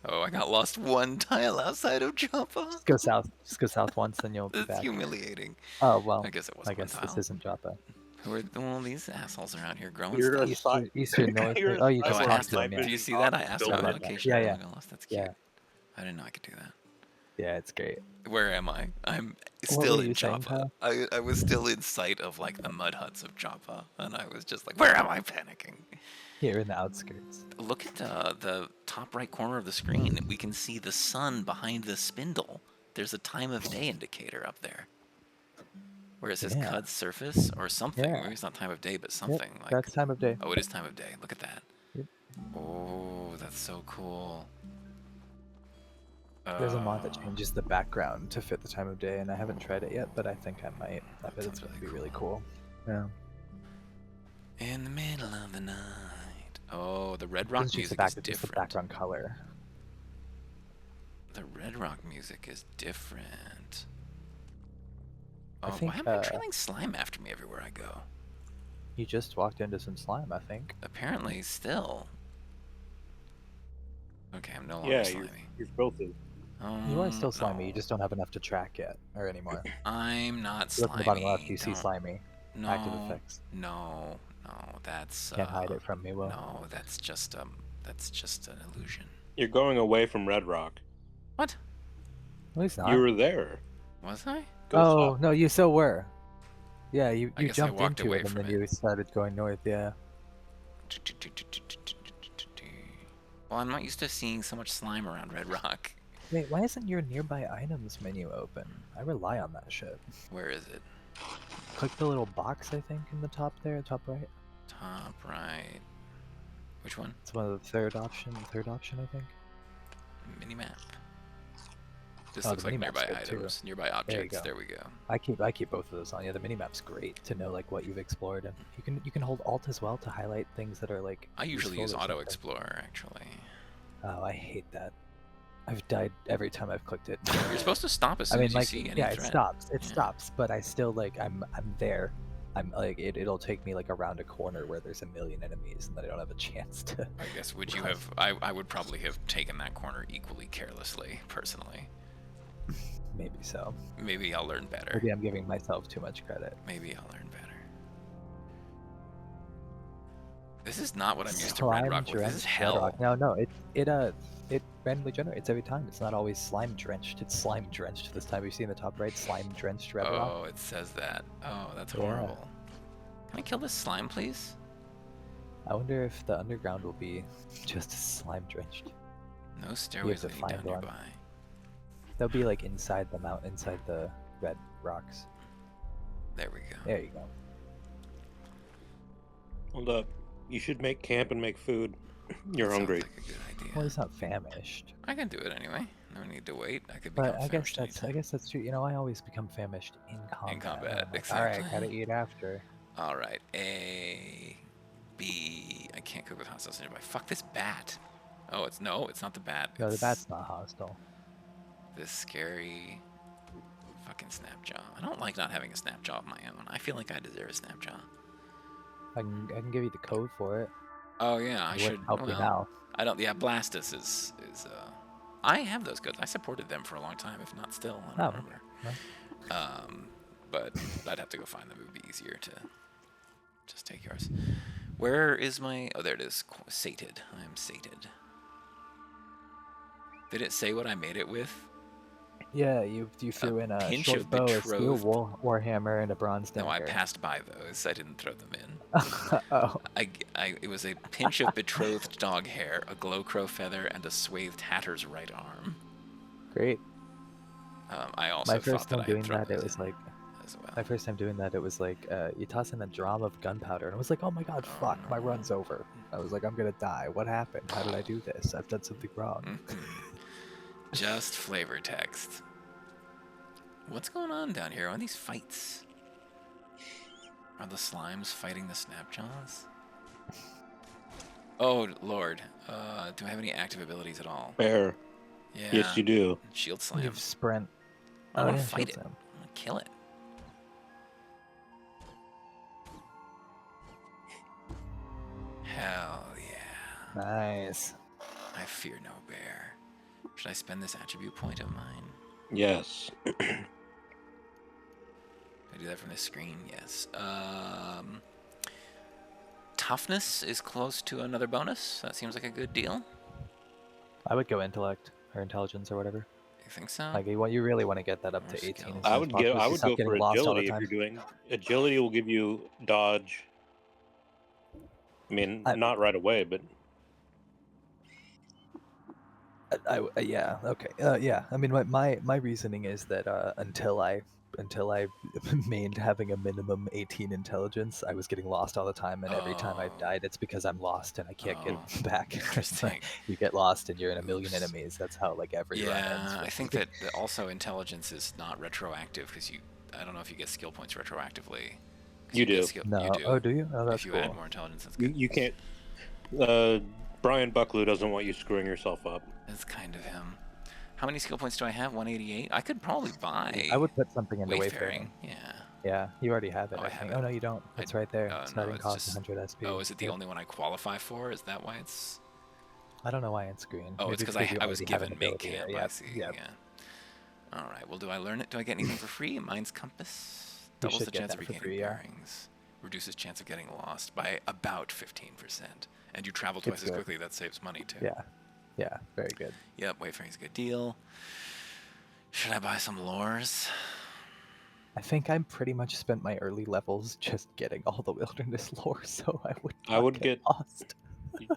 Oh, I got lost 1 tile outside of Joppa. Just go south. Just go south once, then you'll be That's back. humiliating. Oh well. I guess it was I one guess tile. this isn't Joppa. Who are all these assholes around here growing You're stuff? a side. Eastern, north. You're Oh, you a just I side talked asked to them. him. side Yeah. Do you vision see that? I off asked the them building. about building. location. Yeah, I yeah. got lost. That's cute. Yeah. I didn't know I could do that. Yeah, it's great. Where am I? I'm What still were in you saying, Joppa. Kyle? I was still in sight of like the mud huts of Joppa, and I was just like, where am I panicking? Here in the outskirts. Look at the top right corner of the screen. We can see the sun behind the spindle. There's a time of day indicator up there. Where it says Yeah. Qud surface or something. Yeah. Maybe it's not time of day, but Yep, something like. that's time of day. Oh, it is time of day. Look at that. Yep. Oh, that's so cool. There's a mod that changes the background to fit the time of day, and I haven't tried it yet, but I think I might. I bet it's sounds going to really be really cool. Yeah. In the middle of the night. Oh, the Red It's Rock just music the is just the different. background color. The Red Rock music is different. I Oh, think, why am I trailing slime after me everywhere I go? You just walked into some slime, I think. Apparently, still. Okay, I'm no longer Yeah, slimy. you're supposed to. You are still slimy. No. You just don't have enough to track yet or anymore. I'm not Look slimy. at the bottom left. You see Don't- slimy. No, Active effects. no, that's Can't hide it from me, Will. No, that's just an illusion. You're going away from Red Rock. What? No, he's not. You were there. Was I? Go Oh south. no, you so were. Yeah, you I guess I jumped walked into away it and from then it. you started going north. Yeah. Well, I'm not used to seeing so much slime around Red Rock. Wait, why isn't your nearby items menu open? I rely on that shit. Where is it? Click the little box, I think, in the top there, top right. Top right. Which one? It's one of the third option, I think. Minimap. This Oh, looks the like minimap's nearby good, too. items, nearby There you objects. go. There we go. I keep both of those on. Yeah, the minimap's great to know like what you've explored, and you can hold Alt as well to highlight things that are like. I usually use useful or Auto something. Explorer actually. Oh, I hate that. I've died every time I've clicked it. You're supposed to stop as I soon mean, as you like, see any yeah, threat. it Yeah. stops, but I still like I'm there. I'm like it'll take me like around a corner where there's a million enemies and then I don't have a chance to. I guess would you have? I would probably have taken that corner equally carelessly, personally. Maybe so. Maybe I'll learn better. Maybe I'm giving myself too much credit. Maybe I'll learn better. This is not what I'm used to Red Rock with. This is drenched Red hell. Rock. No, it randomly generates every time. It's not always slime drenched. It's slime drenched this time. You see in the top right, slime drenched Red Rock. Oh, it says that. Oh, that's Yeah. horrible. Can I kill this slime, please? I wonder if the underground will be just as slime drenched. No stairways to leading find down one. nearby. They'll be like inside the mountain, inside the red rocks. There we go. There you go. Hold up. You should make camp and make food. You're Sounds hungry. like a good idea. Well, he's not famished. I can do it anyway. No need to wait. I could But become I guess famished that's anytime. true. You know, I always become famished in combat. In combat, and I'm like, exactly. all right, gotta eat after. All right, A, B. I can't cook with hostiles nearby. Fuck this bat. Oh, it's not the bat. No, the It's bat's not hostile. this scary fucking Snapjaw. I don't like not having a Snapjaw of my own. I feel like I deserve a Snapjaw. I can give you the code for it. Oh yeah, I It should. wouldn't help you Well, now. I don't. Yeah, Blastus is. I have those codes. I supported them for a long time, if not still. I don't remember. Well. But I'd have to go find them. It would be easier to just take yours. Where is my... Oh, there it is. Sated. I am sated. Did it say what I made it with? Yeah, you threw in a pinch short of bow, a steel betrothed. warhammer, and a bronze dagger. No, I passed by those. I didn't throw them in. Oh. It was a pinch of betrothed dog hair, a glowcrow feather, and a swathed hatter's right arm. Great. I also My first thought time that I had doing thrown that, it those was in like... as well. My first time doing that, it was like, you toss in a drum of gunpowder, and I was like, oh my god, fuck, my run's over. I was like, I'm gonna die. What happened? How did I do this? I've done something wrong. Just flavor text. What's going on down here? Are these fights? Are the slimes fighting the Snapjaws? Oh, Lord. Do I have any active abilities at all? Bear. Yeah. Yes, you do. Shield You slam. have sprint. I Oh want yeah, to fight shield it. slam. I want to kill it. Hell yeah. Nice. I fear no bear. Should I spend this attribute point of mine? Yes. Can I do that from this screen? Yes. Toughness is close to another bonus. That seems like a good deal. I would go intellect or intelligence or whatever. You think so? Like, you really want to get that up More to 18. skills. As I soon as would possible, so I you would stop go getting for lost all the agility if time. you're doing agility will give you dodge. I mean, not right away, but Yeah, okay, yeah. I mean, my reasoning is that until I mained having a minimum 18 intelligence, I was getting lost all the time, and every time I Oh. died, it's because I'm lost and I can't Oh, get back. interesting. You get lost and you're in a million Oops. enemies. That's how like every run ends. Yeah, I with think me. that also intelligence is not retroactive because I don't know if you get skill points retroactively. 'Cause you do. No, You do. oh, do you? Oh, that's If you cool. add more intelligence, that's good. You can't. Brian Bucklew doesn't want you screwing yourself up. That's kind of him. How many skill points do I have? 188. I could probably buy. I would put something into Wayfaring. Wayfaring. Yeah. Yeah, you already have it. Oh, I I have think. it. Oh no, you don't. It's right there. No, Starting it's cost just. 100 SP. Oh, is it the Yep. only one I qualify for? Is that why it's? I don't know why it's green. Oh, Maybe it's because you I was already have an given make ability camp. there. I Yep, see. yep. Yeah. All right. Well, do I learn it? Do I get anything for free? Mine's compass You doubles should the get chance of that for regaining free, yeah. bearings. Reduces chance of getting lost by about 15%. And you travel twice as good. quickly. That saves money too. Yeah. Yeah, very good. Yep. Wayfaring's a good deal. Should I buy some lures? I think I'm pretty much spent my early levels just getting all the wilderness lore, so I would I not would get lost.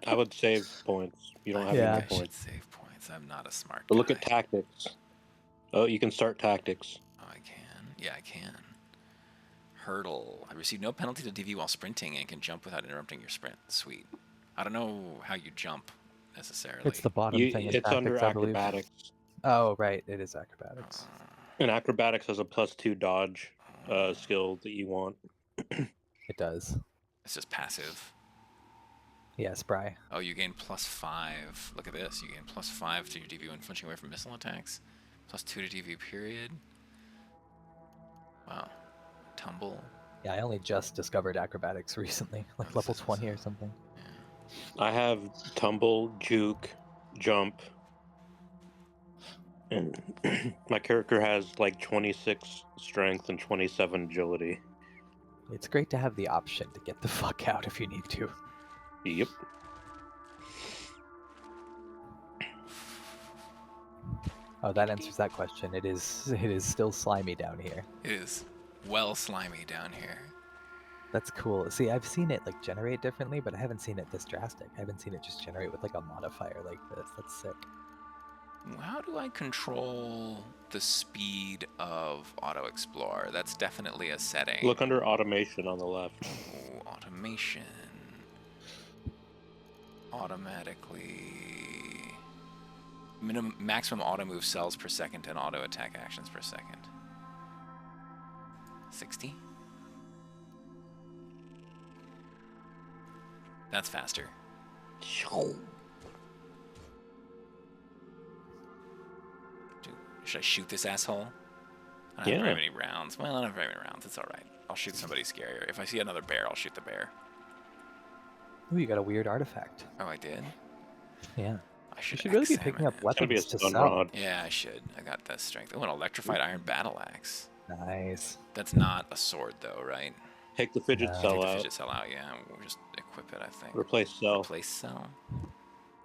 I would save points. You don't I have think any Yeah. more I should points. save points. I'm not a smart But guy. look at tactics. Oh, you can start tactics. Oh, I can. Yeah, I can. Hurdle. I receive no penalty to DV while sprinting and can jump without interrupting your sprint. Sweet. I don't know how you jump necessarily. It's the bottom thing in It's tactics, under I believe. acrobatics. Oh, right. It is acrobatics. And acrobatics has a +2 dodge skill that you want. It does. It's just passive. Yeah, spry. Oh, you gain +5. Look at this. You gain +5 to your DV when flinching away from missile attacks. +2 to DV period. Wow. Tumble. Yeah, I only just discovered acrobatics recently, like this level is 20 or something. Yeah. I have tumble, juke, jump, and my character has like 26 strength and 27 agility. It's great to have the option to get the fuck out if you need to. Yep. Oh, that answers that question. It is still slimy down here. It is well slimy down here. That's cool. See, I've seen it like generate differently, but I haven't seen it this drastic. I haven't seen it just generate with like a modifier like this. That's sick. How do I control the speed of Auto Explore? That's definitely a setting. Look under automation on the left. Oh, automation. Automatically. Maximum auto move cells per second and auto attack actions per second. 60? That's faster. Should I shoot this asshole? I don't have very many rounds. Well, I don't have very many rounds. It's alright. I'll shoot somebody scarier. If I see another bear, I'll shoot the bear. Ooh, you got a weird artifact. Oh, I did? Yeah. I You should really be picking up weapons to sell. Rod. Yeah, I should. I got that strength. Oh, an electrified iron battle axe. Nice. That's not a sword, though, right? Take the fidget cell Take the out. fidget cell out, yeah. We'll just equip it, I think. Replace cell. Replace cell.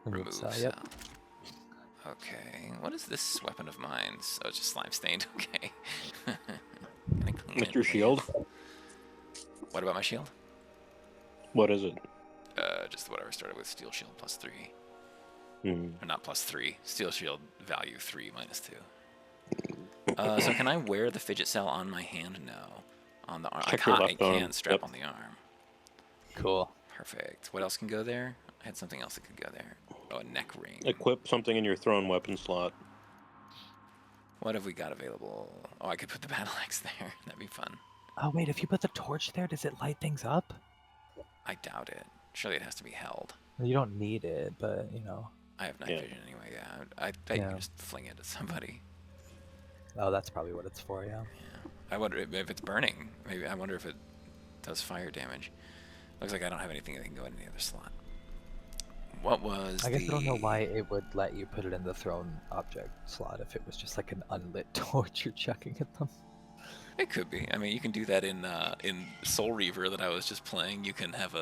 Remove cell, yep. Okay. What is this weapon of mine? Oh, it's just slime stained. Okay. Can I clean With it? your shield. What about my shield? What is it? Just whatever. Started with steel shield +3. Mm. Or not +3. Steel shield value 3 -2. So can I wear the fidget cell on my hand? No. On the arm. I can strap on the arm. Cool. Perfect. What else can go there? I had something else that could go there. Oh, a neck ring. Equip something in your thrown weapon slot. What have we got available? Oh, I could put the battle axe there. That'd be fun. Oh, wait, if you put the torch there, does it light things up? I doubt it. Surely it has to be held. You don't need it, but, you know. I have night vision anyway, yeah. I bet you can just fling it at somebody. Oh, that's probably what it's for, yeah. Yeah. I wonder if it's burning. Maybe I wonder if it does fire damage. Looks like I don't have anything that can go in any other slot. What was I guess I don't know why it would let you put it in the thrown object slot if it was just like an unlit torch you're chucking at them. It could be. I mean, you can do that in Soul Reaver that I was just playing. You can have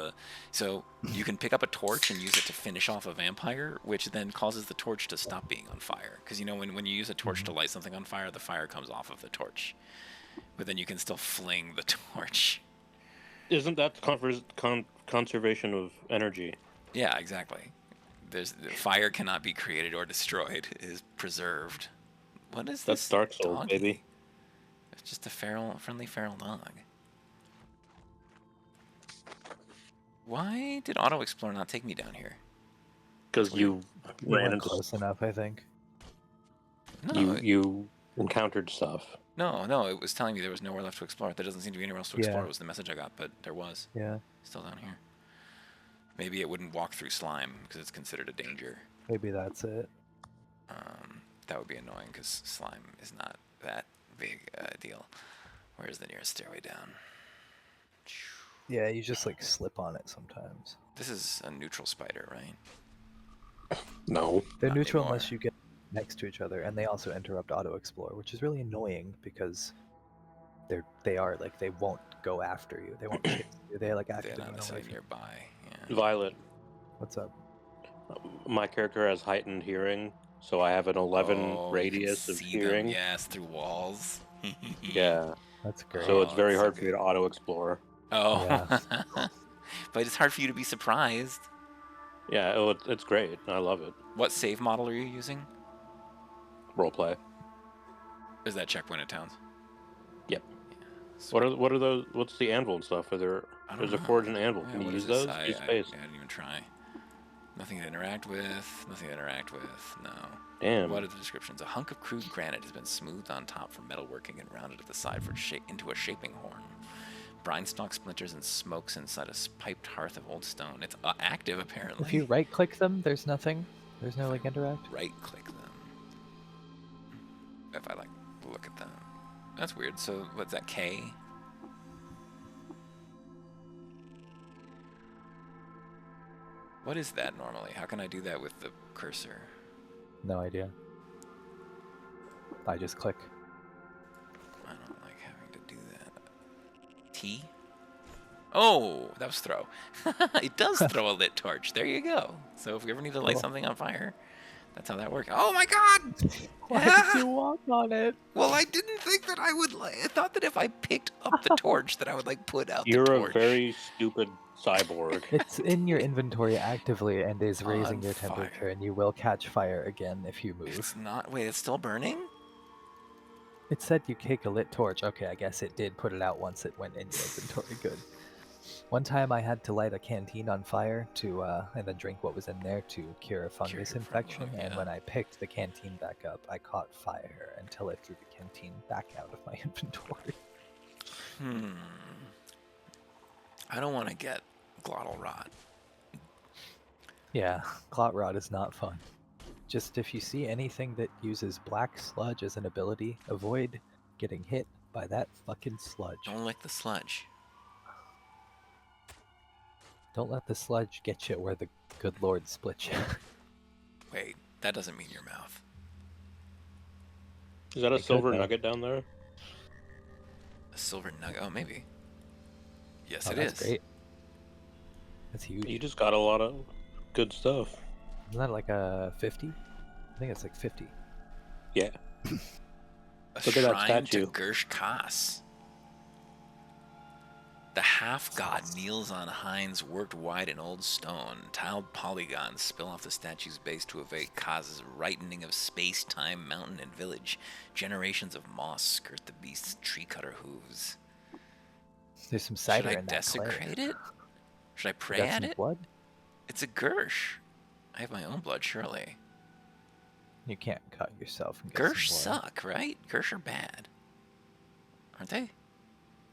so you can pick up a torch and use it to finish off a vampire, which then causes the torch to stop being on fire. Because you know when you use a torch to light something on fire, the fire comes off of the torch, but then you can still fling the torch. Isn't that conservation of energy? Yeah, exactly. Fire cannot be created or destroyed. It is preserved. What is this? That's Dark Souls, dog? baby. It's just a friendly feral dog. Why did Auto Explore not take me down here? Because you ran into close enough, I think. No, you encountered stuff. No, it was telling me there was nowhere left to explore. There doesn't seem to be anywhere else to explore. It was the message I got, but there was. Yeah. Still down here. Maybe it wouldn't walk through slime because it's considered a danger. Maybe that's it. That would be annoying because slime is not that big a deal. Where's the nearest stairway down? Yeah, you just like slip on it sometimes. This is a neutral spider, right? No. They're Not neutral anymore. unless you get next to each other, and they also interrupt auto explore, which is really annoying because they won't go after you. They won't chase you. They like They're actively not run away necessarily from you. nearby. Yeah. Violet. What's up? My character has heightened hearing, so I have an 11 radius you of can see hearing. them, yes, through walls. Yeah. That's great. So it's very that's so hard for you good. to auto explore. Oh. Yeah. But it's hard for you to be surprised. Yeah, it's great. I love it. What save model are you using? Roleplay. Is that checkpoint at towns? Yep. Yeah, What are those? What's the anvil and stuff? There's a forge and anvil. Yeah, Can you what use is this? those? Use I space. didn't even try. Nothing to interact with. Nothing to interact with. No. Damn. What are the descriptions? A hunk of crude granite has been smoothed on top for metalworking and rounded at the side into a shaping horn. Brinestalk splinters and smokes inside a piped hearth of old stone. It's active, apparently. If you right-click them, there's nothing. There's no like interact. Right-click them. If I look at them. That's weird. So what's that, K? What is that normally? How can I do that with the cursor? No idea. I just click. I don't like having to do that. T? Oh, that was throw. It does throw a lit torch. There you go. So if we ever need to light something on fire, that's how that works. Oh my god! Why did you walk on it? Well, I didn't think that I would. I thought that if I picked up the torch, that I would put out You're the torch. a very stupid cyborg. It's in your inventory actively and is raising On your fire. temperature, and you will catch fire again if you move. It's not. Wait, it's still burning? It said you take a lit torch. Okay, I guess it did put it out once it went in your inventory. Good. One time I had to light a canteen on fire to and then drink what was in there to cure a fungus your infection. fungus, And yeah. when I picked the canteen back up, I caught fire until I threw the canteen back out of my inventory. I don't want to get glottal rot. Yeah, clot rot is not fun. Just if you see anything that uses black sludge as an ability, avoid getting hit by that fucking sludge. Don't lick the sludge. Don't let the sludge get you where the good Lord split you. Wait, that doesn't mean your mouth. Is that a It could, silver though. nugget down there? A silver nugget? Oh, maybe. Yes, Oh, it that's is. great. That's huge. You just got a lot of good stuff. Isn't that like a 50? I think it's like 50. Yeah. A Look at that shrine to statue. Gersh Kas. The half-god kneels on hinds worked wide in old stone. Tiled polygons spill off the statue's base to evade Kas's rightening of space-time, mountain, and village. Generations of moss skirt the beast's tree-cutter hooves. There's some Should cider I in that clay. desecrate it? Should I You pray got at some it? blood? It's a Gersh. I have my own blood, surely. You can't cut yourself and get Gersh some blood. suck, right? Gersh are bad. Aren't they?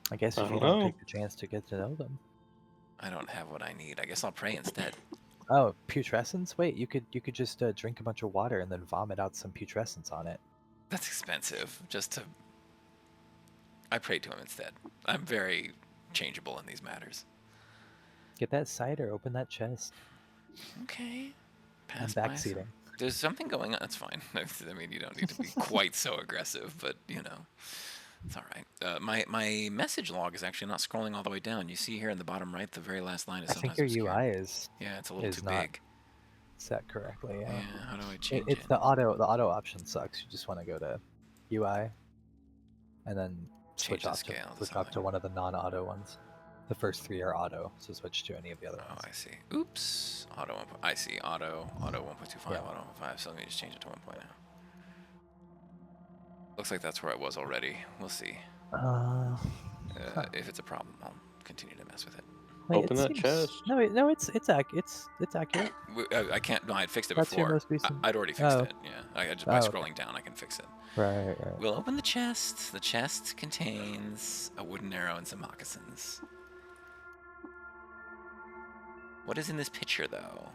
I guess I if you don't don't know. take the chance to get to know them. I don't have what I need. I guess I'll pray instead. Oh, putrescence? Wait, you could just drink a bunch of water and then vomit out some putrescence on it. That's expensive. I prayed to him instead. I'm very changeable in these matters. Get that cider, open that chest. Okay. I'm Pass by backseating. some- There's something going on. That's fine. I mean, you don't need to be quite so aggressive, but you know, it's all right. My message log is actually not scrolling all the way down. You see here in the bottom right, the very last line is I think sometimes your obscure. UI is Yeah, it's a little is too not big. set correctly. Yeah, how do I change It's it? the auto option sucks. You just want to go to UI and then Change switch the off scale to to something. one of the non-auto ones. The first 3 are auto, so switch to any of the other Oh, ones. I see. Oops. Auto. I see. Auto 1.25. Yeah. Auto 1.5. So let me just change it to 1.0. Looks like that's where I was already. We'll see. Huh. If it's a problem, I'll continue to mess with it. Wait, Open it that seems... chest. No, it's accurate. I can't. No, I had fixed it That's your before. most recent. I'd already fixed Oh. it. Yeah. By Oh, okay. scrolling down, I can fix it. Right. We'll open the chest. The chest contains a wooden arrow and some moccasins. What is in this picture, though?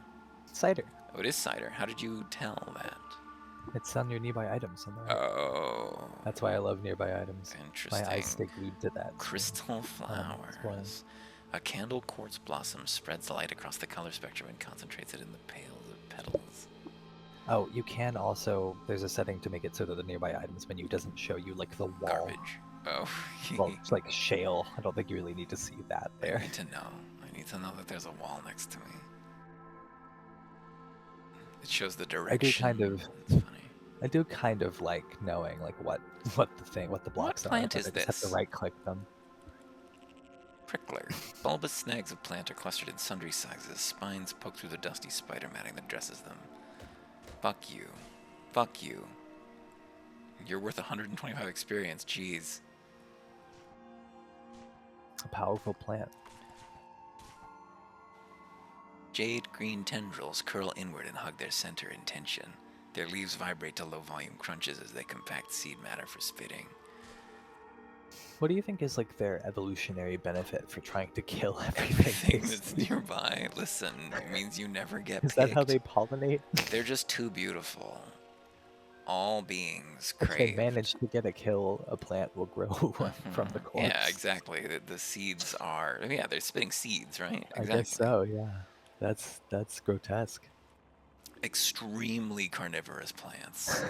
Cider. Oh, it is cider. How did you tell that? It's on your nearby items on the right. Oh. That's why I love nearby items. Interesting. My eyes stay glued to that. Crystal spoiling. flowers. A candle quartz blossom spreads light across the color spectrum and concentrates it in the pales of petals. Oh, you can also... There's a setting to make it so that the nearby items menu doesn't show you, like, the wall. Garbage. Oh. Well, it's like shale. I don't think you really need to see that I there. need to know. I need to know that there's a wall next to me. It shows the direction. It's funny. I do kind of like knowing like what the blocks plant are. is I just have this? to right click them. Prickler. Bulbous snags of plant are clustered in sundry sizes. Spines poke through the dusty spider matting that dresses them. Fuck you. Fuck you. You're worth 125 experience. Jeez. A powerful plant. Jade green tendrils curl inward and hug their center in tension. Their leaves vibrate to low volume crunches as they compact seed matter for spitting. What do you think is like their evolutionary benefit for trying to kill Everything everything? that's nearby, listen, it means you never get Is picked. that how they pollinate? They're just too beautiful. All beings If they crave. manage to get a kill, a plant will grow from the corpse. Yeah, exactly. The seeds are. Yeah, they're spitting seeds, right? I Exactly. guess so. Yeah, that's grotesque. Extremely carnivorous plants.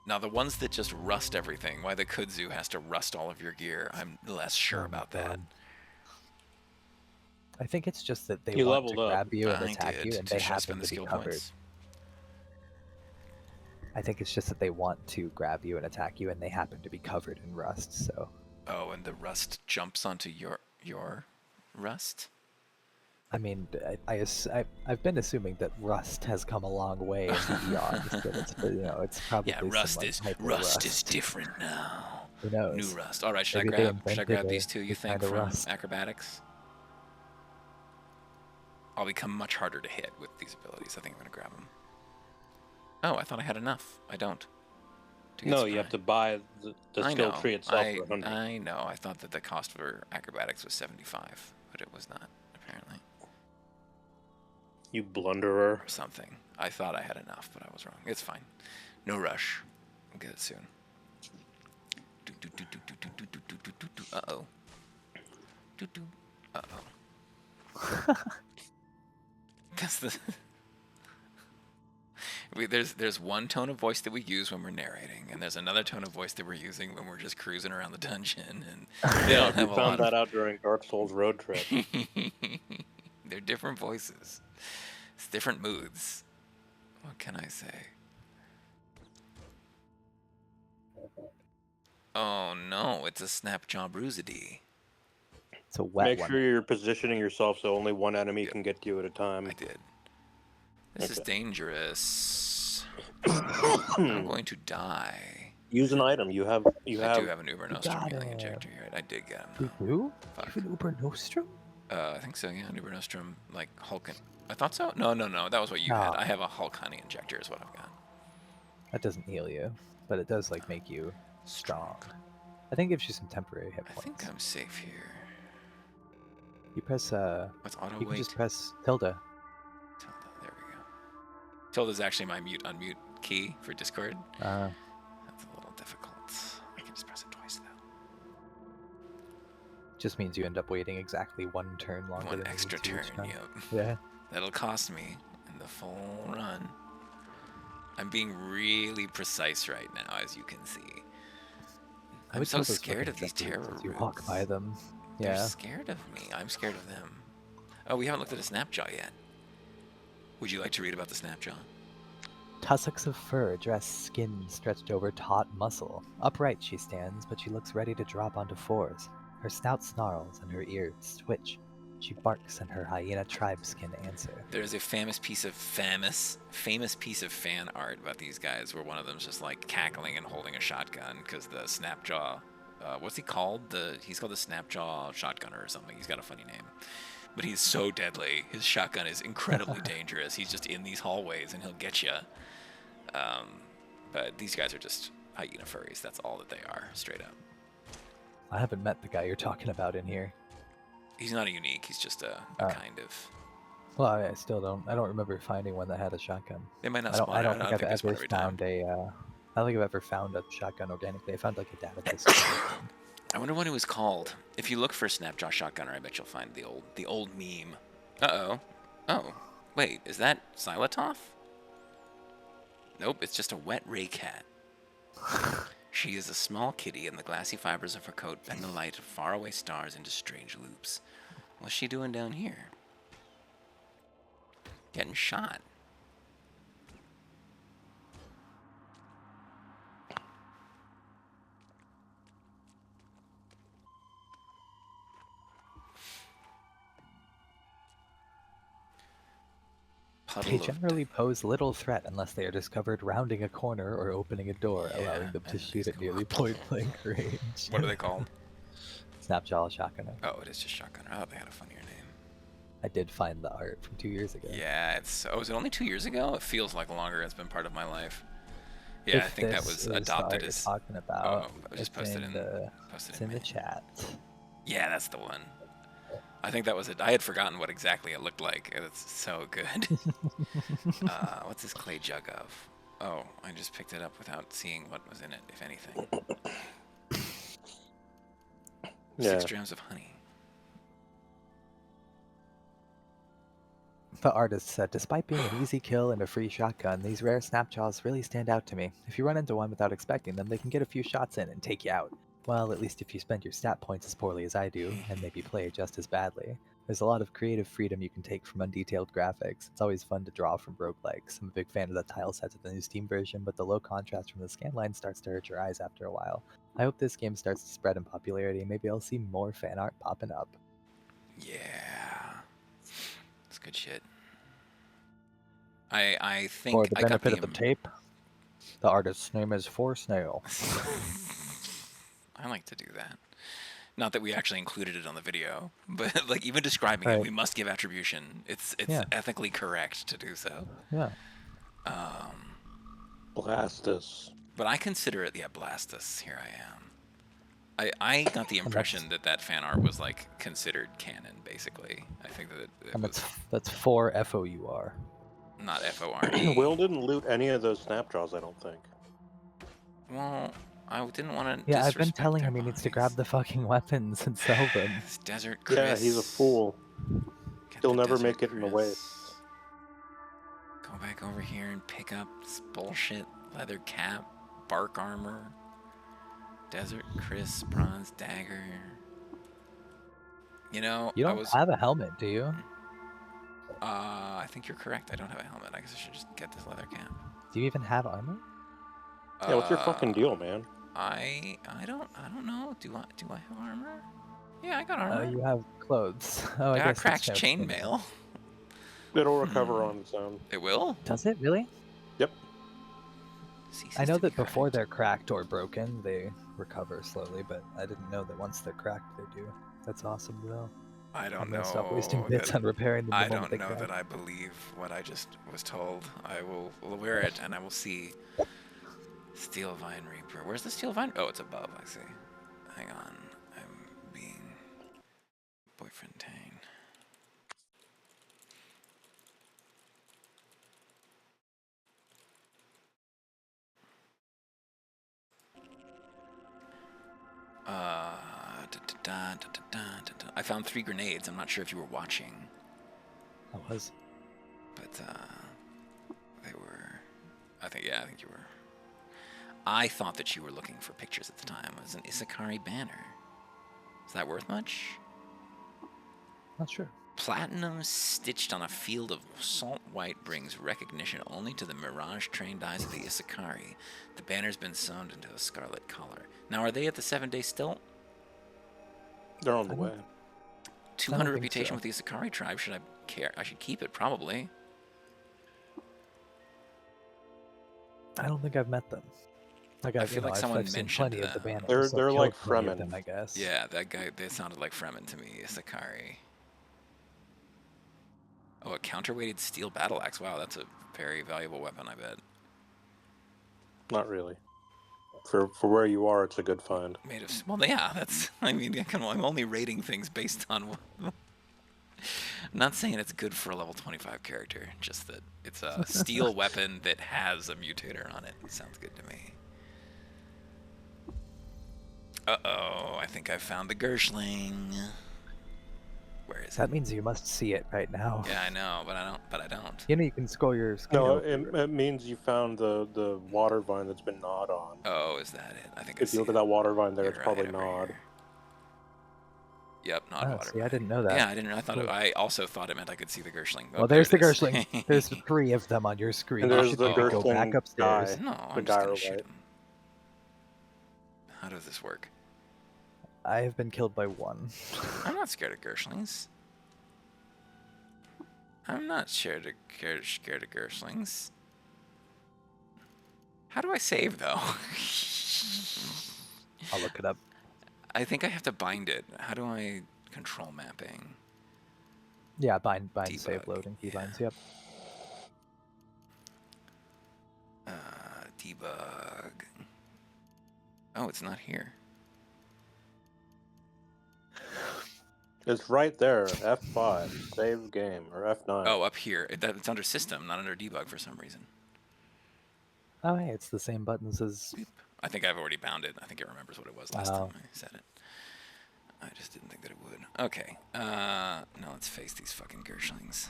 Now, the ones that just rust everything, why the kudzu has to rust all of your gear, I'm less sure Oh my about that. God. I think it's just that they You want to leveled up. grab you and I attack did you, and to they spend happen the to be skill covered. points. I think it's just that they want to grab you and attack you, and they happen to be covered in rust. So Oh, and the rust jumps onto your rust? I mean, I've been assuming that rust has come a long way in the eons, but it's probably Yeah, some, rust like, is hyper rust is different now. Who knows? New rust. All right, should I Maybe they grab invented these two? You new think kind of from rust. acrobatics? I'll become much harder to hit with these abilities. I think I'm gonna grab them. Oh, I thought I had enough. I don't. To get No, you have to buy the skill tree itself for 100. I know. I thought that the cost for acrobatics was 75, but it was not, apparently. You blunderer. Or something. I thought I had enough, but I was wrong. It's fine. No rush. We'll get it soon. Uh-oh. Uh-oh. That's the... There's one tone of voice that we use when we're narrating, and there's another tone of voice that we're using when we're just cruising around the dungeon, and they don't have a lot found that out during Dark Souls road trip. They're different voices. It's different moods. What can I say? Oh no, it's a Snapjaw Bruisadee. It's a wet one. Make sure you're positioning yourself so only one enemy can get to you at a time. I did. This is dangerous. I'm going to die. Use an item. I do have an Uber Nostrum healing injector here. I did get him. You do? You have an Uber Nostrum? I think so, yeah. An Uber Nostrum, like Hulk. I thought so? No. That was what you had. I have a Hulk Honey injector is what I've got. That doesn't heal you, but it does like make you strong. I think it gives you some temporary hit points. I think I'm safe here. You press What's auto you wait? can just press tilde. Tilde, there we go. Tilde is actually my mute unmute key for Discord. That's a little difficult. I can just press it twice though. Just means you end up waiting exactly one turn longer. One than extra turn, yep. Yeah. That'll cost me in the full run. I'm being really precise right now, as you can see. I'm so scared of these terror You walk by them. They're scared of me. I'm scared of them. Oh, we haven't looked at a Snapjaw yet. Would you like to read about the Snapjaw? Tussocks of fur dress skin stretched over taut muscle. Upright she stands, but she looks ready to drop onto fours. Her snout snarls and her ears twitch. She barks and her hyena tribes can answer. There's a famous piece of fan art about these guys where one of them's just like cackling and holding a shotgun because the Snapjaw, what's he called? He's called the Snapjaw Shotgunner or something. He's got a funny name. But he's so deadly. His shotgun is incredibly dangerous. He's just in these hallways and he'll get you. But these guys are just hyena furries. That's all that they are, straight up. I haven't met the guy you're talking about in here. He's not a unique. He's just a kind of. Well, I still don't. I don't remember finding one that had a shotgun. They might not. I don't think I've ever found a. I don't think I've ever found a shotgun organically. I found like a database. I wonder what it was called. If you look for Snapjaw Shotgunner, I bet you'll find the old meme. Oh, wait, is that Xylotoph? Nope, it's just a wet ray cat. She is a small kitty, and the glassy fibers of her coat bend the light of faraway stars into strange loops. What's she doing down here? Getting shot. They generally pose little threat unless they are discovered rounding a corner or opening a door, allowing them to shoot at nearly point-blank range. What are they called? Snapjaw Shotgunner. Oh, it is just Shotgunner. I thought they had a funnier name. I did find the art from 2 years ago. Yeah, is it only 2 years ago? It feels like longer. It's been part of my life. Yeah, I think that was adopted as. Talking about. I just posted in the chat. Yeah, that's the one. I think that was it. I had forgotten what exactly it looked like. It's so good. What's this clay jug of? Oh, I just picked it up without seeing what was in it, if anything. 6 grams of honey. The artist said, despite being an easy kill and a free shotgun, these rare Snapjaws really stand out to me. If you run into one without expecting them, they can get a few shots in and take you out. Well, at least if you spend your stat points as poorly as I do, and maybe play just as badly. There's a lot of creative freedom you can take from undetailed graphics. It's always fun to draw from roguelikes. I'm a big fan of the tile sets of the new Steam version, but the low contrast from the scanline starts to hurt your eyes after a while. I hope this game starts to spread in popularity. Maybe I'll see more fan art popping up. Yeah. That's good shit. I think For the benefit of the tape, the artist's name is For Snail. I like to do that. Not that we actually included it on the video, but like even describing it, Right. we must give attribution. It's Yeah. ethically correct to do so. Yeah. Blastus. But I consider it, yeah, Blastus. Here I am. I got the And impression that fan art was like considered canon, basically. I think that it And was that's 4 FOUR. not FORE. Will didn't loot any of those snap draws, I don't think. Well, I didn't want to. Yeah, I've been telling him he needs to grab the fucking weapons and sell them. This Desert Chris. Yeah, he's a fool. Get He'll the never Desert make it in the Chris. waste. Go back over here and pick up this bullshit leather cap, bark armor, Desert Chris, bronze dagger. You know, You don't have a helmet, do you? I think you're correct. I don't have a helmet. I guess I should just get this leather cap. Do you even have armor? Yeah, what's your fucking deal, man? I don't know. Do I have armor? Yeah, I got armor. You have clothes. Oh, I I got guess cracked it's chainmail. It'll recover on its own. It will? Does it really? Yep. I know that before they're cracked or broken, they recover slowly, but I didn't know that once they're cracked, they do. That's awesome to know. I don't I'm know. gonna stop wasting bits on repairing them. I don't know that I believe what I just was told. I will wear it and I will see. Steel Vine Reaper. Where's the Steel Vine? Oh, it's above. I see. Hang on. I'm being boyfriend Tang. I found 3 grenades. I'm not sure if you were watching. I was. But they were. I think you were. I thought that you were looking for pictures at the time. It was an Isakari banner. Is that worth much? Not sure. Platinum stitched on a field of salt white brings recognition only to the mirage-trained eyes of the Isakari. The banner's been sewn into a scarlet collar. Now, are they at the 7-day still? They're on the way. 200 reputation with the Isakari tribe. Should I care? I should keep it, probably. I don't think I've met them. Like I feel like someone I've seen mentioned plenty them. of the banners. They're I've like killed plenty of Fremen. them, I guess. Yeah, that guy, they sounded like Fremen to me, Isakari. Oh, a counterweighted steel battle axe. Wow, that's a very valuable weapon, I bet. Not really. For where you are, it's a good find. Made of... Well, yeah, that's... I mean, I'm only rating things based on... I'm not saying it's good for a level 25 character, just that it's a steel weapon that has a mutator on it. Sounds good to me. Uh-oh, I think I found the Gershling. Where is it? That means you must see it right now. Yeah, I know, but I don't. You know, you can scroll your screen. No, over. it means you found the water vine that's been gnawed on. Oh, is that it? I think If you look at that water vine there, it's probably over gnawed. here. Yep, gnawed water See, I vine. didn't know that. Yeah, I didn't. I thought Cool. I also thought it meant I could see the Gershling. Well, there's the Gershling. There's 3 of them on your screen. And You there's should the maybe go back Gershling upstairs. guy. No, The I'm just guy gonna or shoot what? him. How does this work? I have been killed by 1. I'm not scared of Gershlings. I'm not scared of Gershlings. How do I save, though? I'll look it up. I think I have to bind it. How do I control mapping? Yeah, bind, Debug, save, loading, yeah. keybinds. Yep. Debug. Oh, it's not here. It's right there, F5, save game, or F9. Oh, up here. It's under system, not under debug for some reason. Oh, hey, it's the same buttons as... I think I've already bound it. I think it remembers what it was last time I said it. I just didn't think that it would. Okay. Now let's face these fucking Gershlings.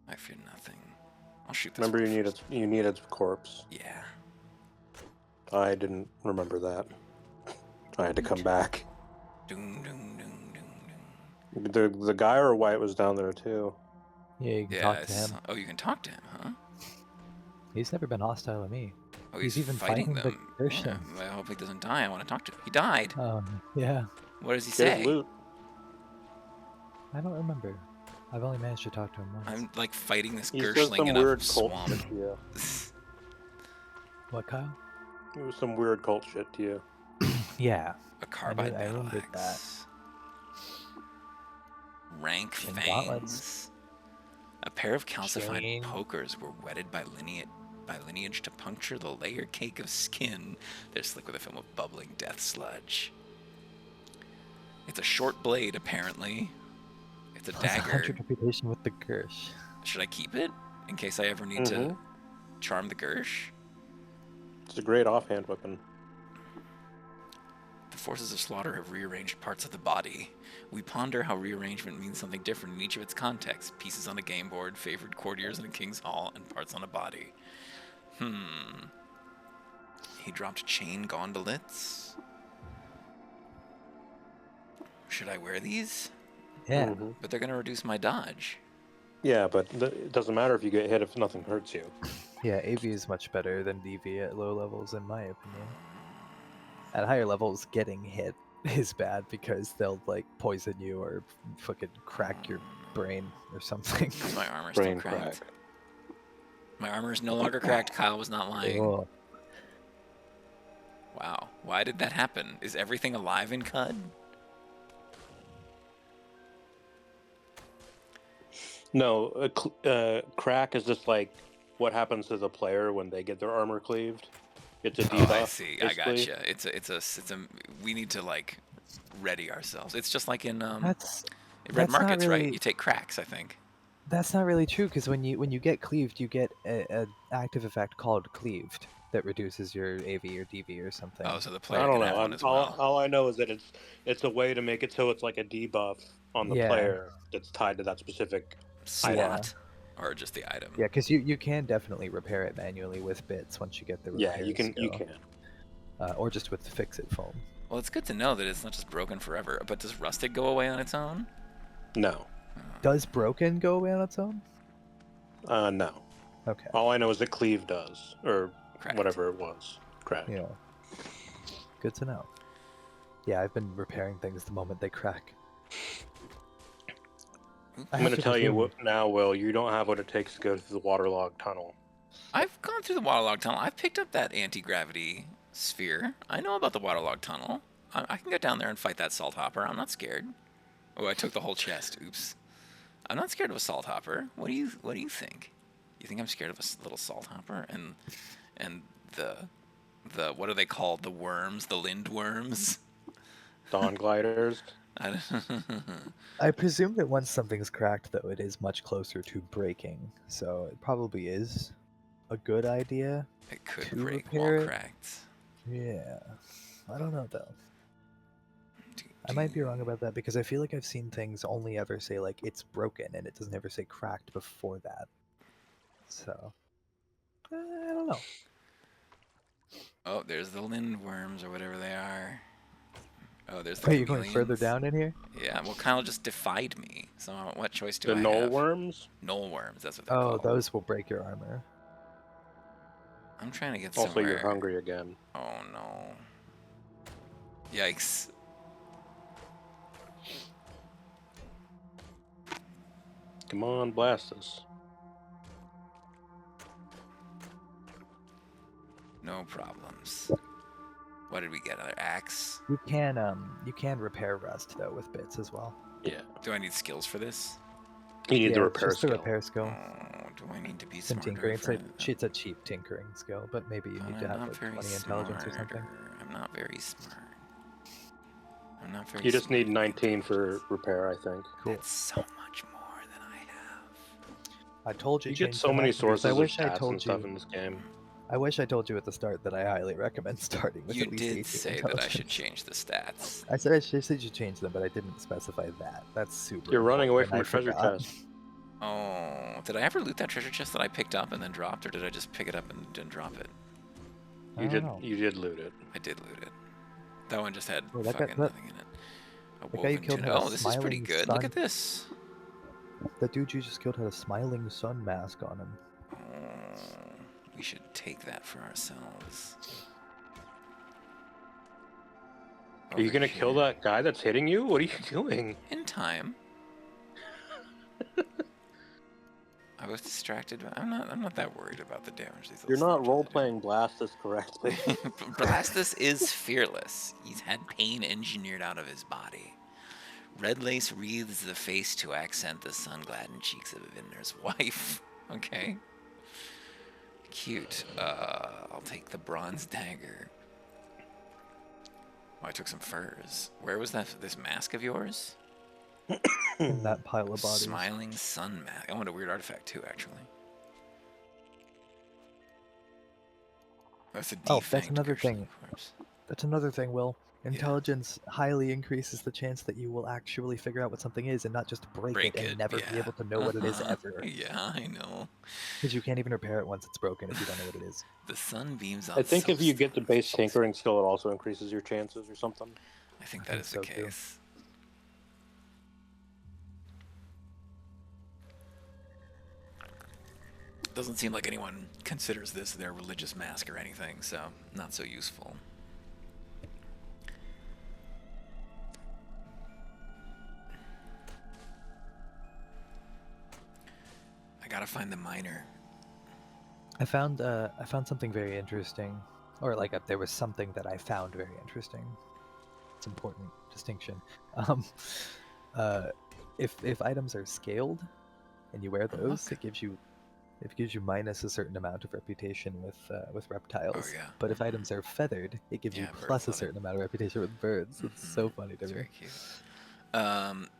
I fear nothing. I'll shoot this. Remember, one first. you need its corpse. Yeah. I didn't remember that. I had to come back. Doom, doom, doom, doom, doom. The guy or white was down there too. Yeah, you can talk to him. Oh, you can talk to him, huh? He's never been hostile to me. Oh, He's even fighting the them. Gershling. Yeah, I hope he doesn't die. I want to talk to him. He died. Yeah. What does he Get say? loot. I don't remember. I've only managed to talk to him once. I'm like fighting this He says Gershling some in a weird cult swamp. shit to you. What, Kyle? It was some weird cult shit to you. Yeah. A carbide I battle remembered that. axe. Rank And gauntlets. fangs. A pair of calcified Chain. pokers were wetted by lineage to puncture the layer cake of skin. They're slick with a film of bubbling death sludge. It's a short blade, apparently. It's a Plus dagger. 100 reputation with the Gersh. Should I keep it in case I ever need to charm the Gersh? It's a great offhand weapon. The forces of slaughter have rearranged parts of the body. We ponder how rearrangement means something different in each of its contexts. Pieces on a game board, favored courtiers in a king's hall, and parts on a body. He dropped chain gauntlets. Should I wear these? Yeah. But they're going to reduce my dodge. Yeah, but it doesn't matter if you get hit if nothing hurts you. Yeah, AV is much better than DV at low levels, in my opinion. At higher levels, getting hit is bad because they'll like poison you or fucking crack your brain or something. Is my armor Brain still cracked? crack. My armor is no longer cracked. Kyle was not lying. Cool. Wow. Why did that happen? Is everything alive in Qud? No, crack is just like what happens to the player when they get their armor cleaved. It's a debuff. Oh, I see. Basically. I gotcha. It's a. We need to like ready ourselves. It's just like in That's red that's not markets, right? really- You take cracks, I think. That's not really true because when you get cleaved, you get an active effect called cleaved that reduces your AV or DV or something. Oh, so the player I don't can have know. one as well. All I know is that it's a way to make it so it's like a debuff on the Yeah. player that's tied to that specific Slot, or just the item. Yeah, because you can definitely repair it manually with bits once you get the repair you can. or just with fix it foam. Well, it's good to know that it's not just broken forever. But does rusted go away on its own? No. Does broken go away on its own? No. Okay. All I know is that cleave does, or Cracked. whatever it was. Cracked. Yeah. Good to know. Yeah, I've been repairing things the moment they crack. I'm going to tell you now, Will, you don't have what it takes to go through the waterlogged tunnel. I've gone through the waterlogged tunnel. I've picked up that anti-gravity sphere. I know about the waterlogged tunnel. I can go down there and fight that salt hopper. I'm not scared. Oh, I took the whole chest. Oops. I'm not scared of a salt hopper. What do you think? You think I'm scared of a little salt hopper and the what are they called? The worms, the lindworms. Dawn gliders. I presume that once something's cracked, though, it is much closer to breaking. So it probably is a good idea. It could to break repair while it. cracked. Yeah. I don't know, though. I might be wrong about that because I feel like I've seen things only ever say, like, it's broken, and it doesn't ever say cracked before that. So, I don't know. Oh, there's the lindworms or whatever they are. Oh, there's the Wait, you're going further chameleons. down in here? Yeah, well, Kyle just defied me. So what choice do The I knoll have? worms? Knoll worms, that's what they're Oh, called. those will break your armor. I'm trying to get Also, somewhere. you're hungry again. Oh, no. Yikes. Come on, blast us. No problems. What did we get? Another axe? You can repair rust though with bits as well. Yeah. Do I need skills for this? You need the Yeah, repair just skill. the repair skill. Oh, do I need to be Some smarter? tinkering. It's for it's a cheap tinkering skill, but maybe you But need to I'm have not like very 20 intelligence or something. smarter. I'm not very smart. I'm not very You just smart. need 19 for repair, I think. Cool. That's so much more than I have. I told you. You get change so the many attributes. sources I of wish I stats told and stuff you. in this game. I wish I told you at the start that I highly recommend starting with You at least 18 did say that intelligence. I should change the stats. I said you change them, but I didn't specify that. That's super. You're running away important, from and your I treasure forgot. chest. Oh, did I ever loot that treasure chest that I picked up and then dropped, or did I just pick it up and didn't drop it? I You don't did. know. You did loot it. I did loot it. That one just had Well, that fucking guy- nothing in it. A the guy you woven killed tunic. had a Oh, this is pretty smiling good. Look sun. at this. The dude you just killed had a smiling sun mask on him. Oh, we should take that for ourselves. Are you Over gonna kill here. that guy that's hitting you? What are you doing? In time. I was distracted. I'm not that worried about the damage these You're little not snapjars role do. playing Blastus correctly. Blastus is fearless. He's had pain engineered out of his body. Red lace wreathes the face to accent the sun-gladdened cheeks of a vintner's wife. Okay. Cute. I'll take the bronze dagger. Oh, I took some furs. Where was this mask of yours? In that pile of bodies. Smiling sun mask. I want a weird artifact too, actually. That's a defanged that's another Gershly thing. corpse. That's another thing, Will. Intelligence highly increases the chance that you will actually figure out what something is and not just break it and never be able to know what it is ever. Yeah, I know. Because you can't even repair it once it's broken if you don't know what it is. The sun beams out. I think if you get the base jeez. tinkering skill, it also increases your chances or something. I think that think is so, the too. case. Doesn't seem like anyone considers this their religious mask or anything, so not so useful. I gotta find the miner. I found something very interesting, or like there was something that I found very interesting. It's an important distinction. If items are scaled, and you wear those, it gives you minus a certain amount of reputation with reptiles. Oh, yeah. But if items are feathered, it gives you bird plus a feather. certain amount of reputation with birds. It's so funny to It's me. very cute.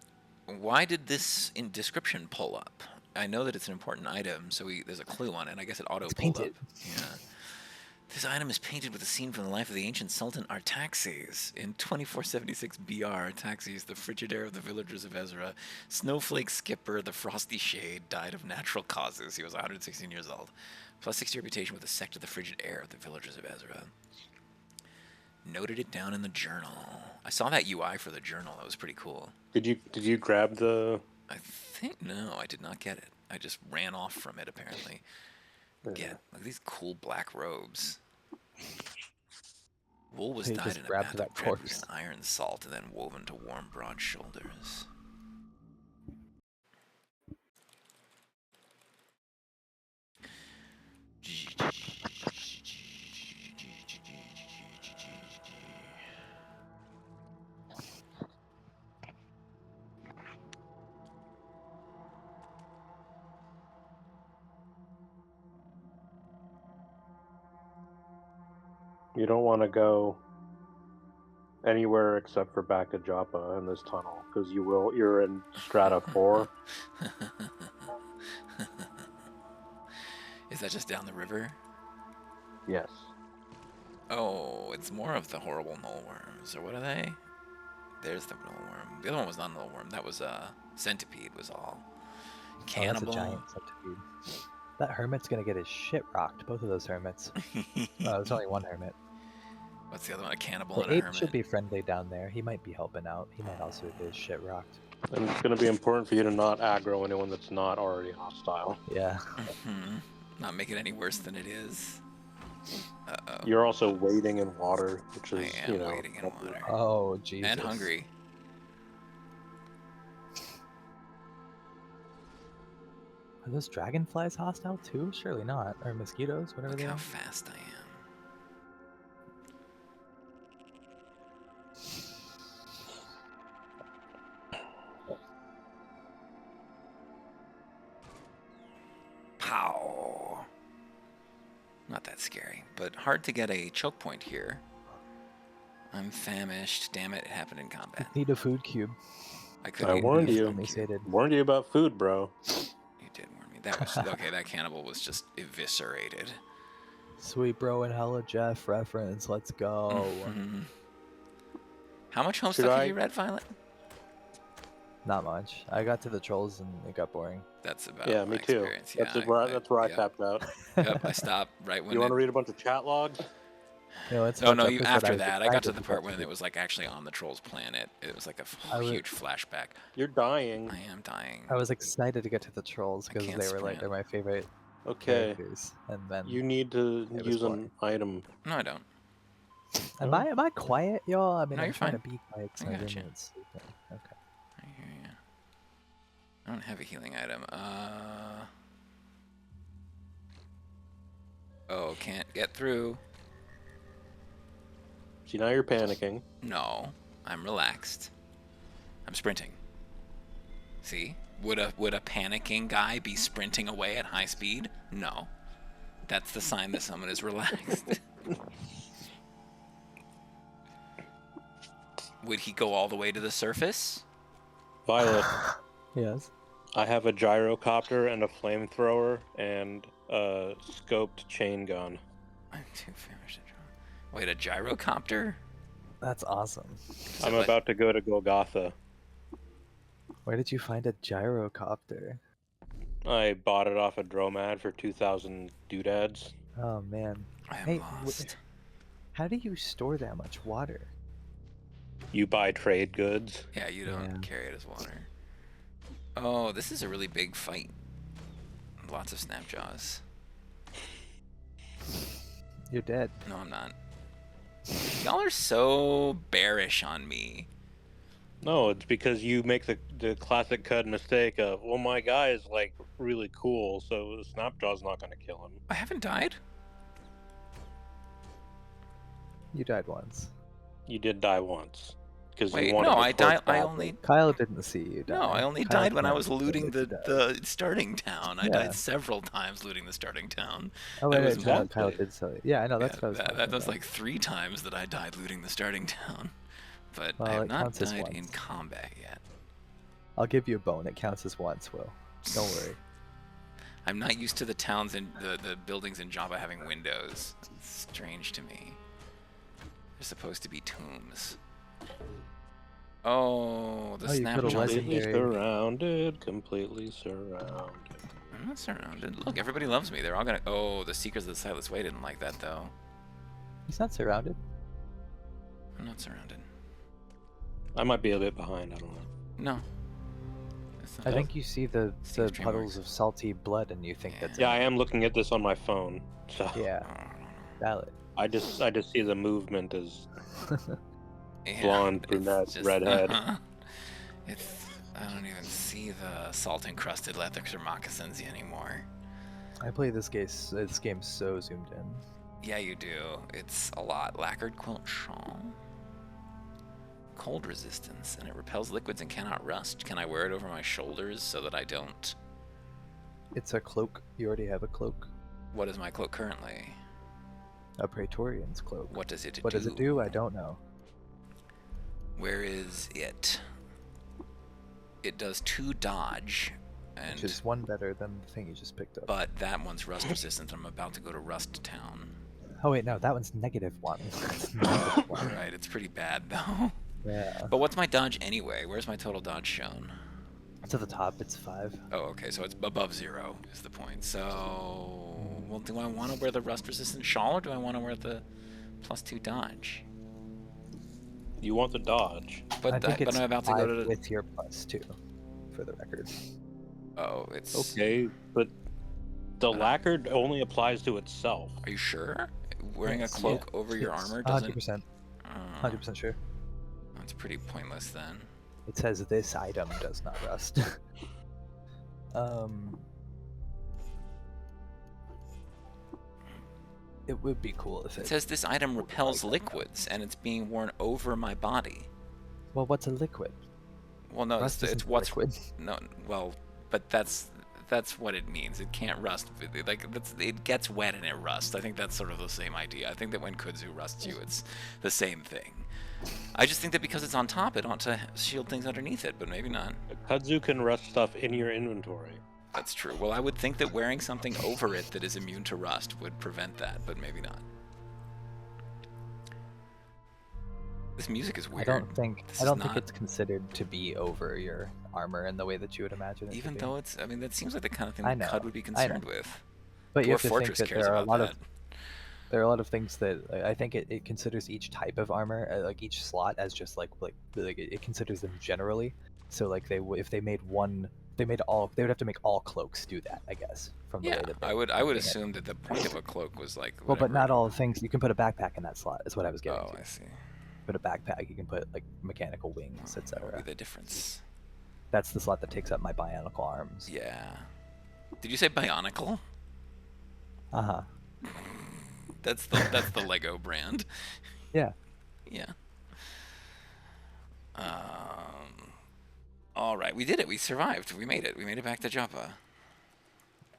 Why did this in description pull up? I know that it's an important item, so there's a clue on it. I guess it auto pulled up. Yeah. This item is painted with a scene from the life of the ancient Sultan Artaxes. In 2476 BR, Artaxes, the frigid heir of the villagers of Ezra, snowflake skipper, the frosty shade, died of natural causes. He was 116 years old. Plus 60 reputation with the sect of the frigid heir of the villagers of Ezra. Noted it down in the journal. I saw that UI for the journal. That was pretty cool. Did you grab the? I think no, I did not get it. I just ran off from it apparently. Get like these cool black robes. Wool was He dyed just in a grabbed bath of that Qud with corpse. an iron salt and then woven to warm broad shoulders. You don't want to go anywhere except for back to Joppa in this tunnel because you're in Strata 4. Is that just down the river? Yes. Oh, it's more of the horrible nullworms. Or what are they? There's the nullworm. The other one was not nullworm. That was centipede was all. Cannibal. Oh, that's a giant centipede. That hermit's gonna get his shit rocked. Both of those hermits. There's only one hermit. What's the other one? A cannibal The and a ape hermit. should be friendly down there. He might be helping out. He might also get his shit rocked. And it's going to be important for you to not aggro anyone that's not already hostile. Yeah. Not make it any worse than it is. Uh-oh. You're also wading in water, which is, I am wading in water. Oh, Jesus. And hungry. Are those dragonflies hostile too? Surely not. Or mosquitoes, whatever Look they how are. fast I am. Pow! Not that scary, but hard to get a choke point here. I'm famished. Damn it, it happened in combat. Need a food cube. I warned you. Warned you about food, bro. You did warn me. That was okay. That cannibal was just eviscerated. Sweet bro and hella Jeff reference. Let's go. How much home stuff have you read, Violet? Not much. I got to the trolls and it got boring. That's about Yeah, me too. experience. Yeah, that's where I tapped out. Yep, I stopped right when. You want to read a bunch of chat logs? No, it's no. You after that. I got to the part when it was like actually on the trolls' planet. It was like a huge flashback. You're dying. I am dying. I was excited to get to the trolls because they were like they're my favorite characters. And then you need to use an item. No, I don't. Am I quiet, y'all? I mean, No, I'm you're trying fine. to be quiet. I got you. Okay. I hear you. I don't have a healing item. Oh, can't get through. See, now you're panicking. No, I'm relaxed. I'm sprinting. See? Would a panicking guy be sprinting away at high speed? No. That's the sign that someone is relaxed. Would he go all the way to the surface? Violet, Yes. I have a gyrocopter and a flamethrower and a scoped chain gun. I'm too famished to draw. Wait, a gyrocopter? That's awesome. So I'm what- about to go to Golgotha. Where did you find a gyrocopter? I bought it off a Dromad for 2,000 doodads. Oh man. I am Hey, lost. how do you store that much water? You buy trade goods. Yeah, you don't Yeah. carry it as water. Oh, this is a really big fight. Lots of snapjaws. You're dead. No, I'm not. Y'all are so bearish on me. No, it's because you make the classic Qud mistake of, well, my guy is like really cool, so Snapjaw's not going to kill him. I haven't died. You died once. You did die once. Because Wait, you wanted no, to I torch died. I badly. only. Kyle didn't see you die. No, I only Kyle died when I can't was looting admit the, to dying. the starting town. I Yeah. died several times looting the starting town. Oh that wait, was Kyle exactly- did say. Yeah, I know. That's Yeah, what I was. that talking was about. like 3 times that I died looting the starting town. But Well, I have it not counts as died in once. combat yet. I'll give you a bone. It counts as once, Will. Don't worry. I'm not used to the towns and the buildings in Java having windows. It's strange to me. They're supposed to be tombs. Oh, the Oh, you snap put a jump. legendary- Completely surrounded. I'm not surrounded. Look, everybody loves me. They're all gonna. Oh, the Seekers of the Sightless Way didn't like that though. He's not surrounded. I'm not surrounded. I might be a bit behind, I don't know. No. It's not I think you see the Seems puddles DreamWorks. of salty blood, and you think Yeah. that's Yeah, I am looking at this on my phone, so yeah, Oh, I don't know. valid. I just see the movement as Yeah, Blonde, it's brunette, just- redhead. It's. I don't even see the salt-encrusted leathers or moccasins anymore. I play this game so zoomed in. Yeah, you do. It's a lot. Lacquered quilt shawl. Cold resistance, and it repels liquids and cannot rust. Can I wear it over my shoulders so that I don't? It's a cloak. You already have a cloak. What is my cloak currently? A Praetorian's cloak. What does it do? What does it do? I don't know. Where is it? It does 2 dodge, and Which is one better than the thing you just picked up. but that one's rust resistant. I'm about to go to Rust Town. Oh wait, no, that one's -1. It's -1. Right, it's pretty bad though. Yeah. But what's my dodge anyway? Where's my total dodge shown? To the top, it's 5. Oh, okay, so it's above 0 is the point. So, well, do I want to wear the rust-resistant shawl or do I want to wear the +2 dodge? you want the dodge. But I think but it's I'm about to 5 go to the. with your +2, for the record. Oh, it's. Okay, but the Uh, lacquered only applies to itself. Are you sure? Wearing Yes, a cloak yeah. over your It's armor doesn't. 100%. Uh, 100% sure. That's pretty pointless then. It says this item does not rust. It would be cool if It says this item repels liquids and it's being worn over my body. Well, what's a liquid? Well, no, Rust it's isn't what's liquid. no. Well, but that's what it means. It can't rust. Like it gets wet and it rusts. I think that's sort of the same idea. I think that when kudzu rusts you, it's the same thing. I just think that because it's on top, it ought to shield things underneath it, but maybe not. Kudzu can rust stuff in your inventory. That's true. Well, I would think that wearing something over it that is immune to rust would prevent that, but maybe not. This music is weird. I don't think This I is don't think not- it's considered to be over your armor in the way that you would imagine it to Even be. though it's, I mean, that seems like the kind of thing I that know, Cud would be I know. concerned with. But you Dwarf have to Fortress think that cares there are a about lot that. of there are a lot of things that I think it considers each type of armor, like each slot, as just like it considers them generally. So like if they made one, they would have to make all cloaks do that, I guess. From the Yeah, way that I would making it. assume that the point of a cloak was like. Well, but whatever- not all things. You can put a backpack in that slot. Is what I was getting Oh, to. I see. Put a backpack. You can put like mechanical wings, What would etc. be the difference? That's the slot that takes up my bionicle arms. Yeah. Did you say bionicle? Uh huh. That's the Lego brand. Yeah. Yeah. All right, we did it. We survived. We made it. We made it back to Joppa.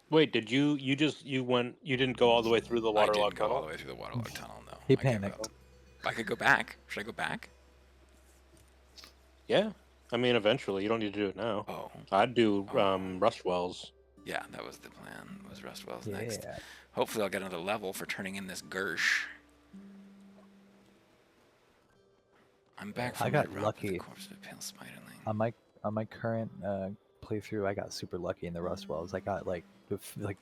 Wait, did you you didn't go all the way through the I waterlogged didn't go all tunnel? the way through the waterlogged tunnel. No, He I gave panicked. up. I could go back. Should I go back? Yeah. I mean, eventually. You don't need to do it now. Oh, I'd do Oh. Rust Wells. yeah, that was the plan. Was Rustwell's next. Yeah. Hopefully, I'll get another level for turning in this Gersh. I'm back I from got Red Rock with the lucky. corpse of a pale spiderling. On my current playthrough, I got super lucky in the Rust Wells. I got like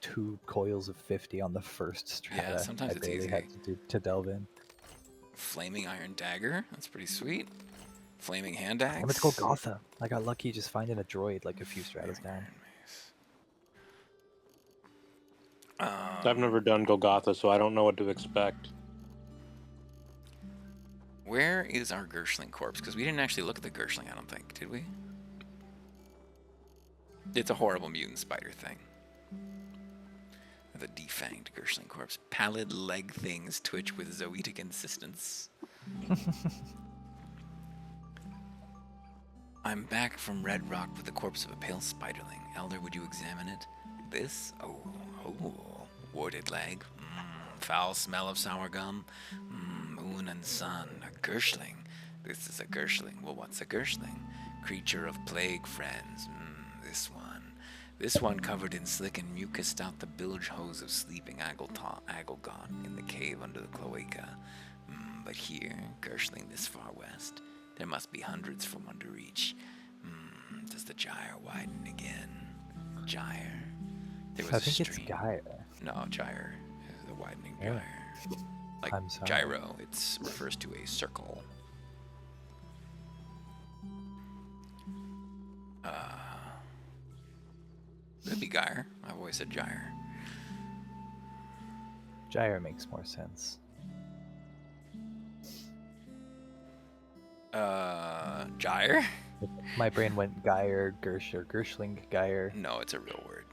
2 coils of 50 on the first strata. Yeah, sometimes I it's barely easy. had to delve in. Flaming Iron Dagger. That's pretty sweet. Flaming Hand Axe. Damn, it's Golgotha. I got lucky just finding a droid like a few stratas Flaming down. Iron Mace. I've never done Golgotha, so I don't know what to expect. Where is our Gershling corpse? Because we didn't actually look at the Gershling, I don't think, did we? It's a horrible mutant spider thing. The defanged Gershling corpse. Pallid leg things twitch with zoetic insistence. I'm back from Red Rock with the corpse of a pale spiderling. Elder, would you examine it? This? Oh, warded leg. Foul smell of sour gum. Moon and sun. A Gershling. This is a Gershling. Well, what's a Gershling? Creature of plague, friends. This one. This one covered in slick and mucused out the bilge hose of sleeping Agelgon in the cave under the cloaca. But here, Gershling this far west, there must be hundreds from under reach. Does the gyre widen again? Gyre? There was I think it's stream. Gaia. No, gyre. The widening Yeah. gyre. Like I'm sorry. gyro, it refers to a circle. Could be gyre. I've always said gyre. Gyre makes more sense. Gyre? My brain went Geyer, Gersher, Gershling, Geyer. No, it's a real word.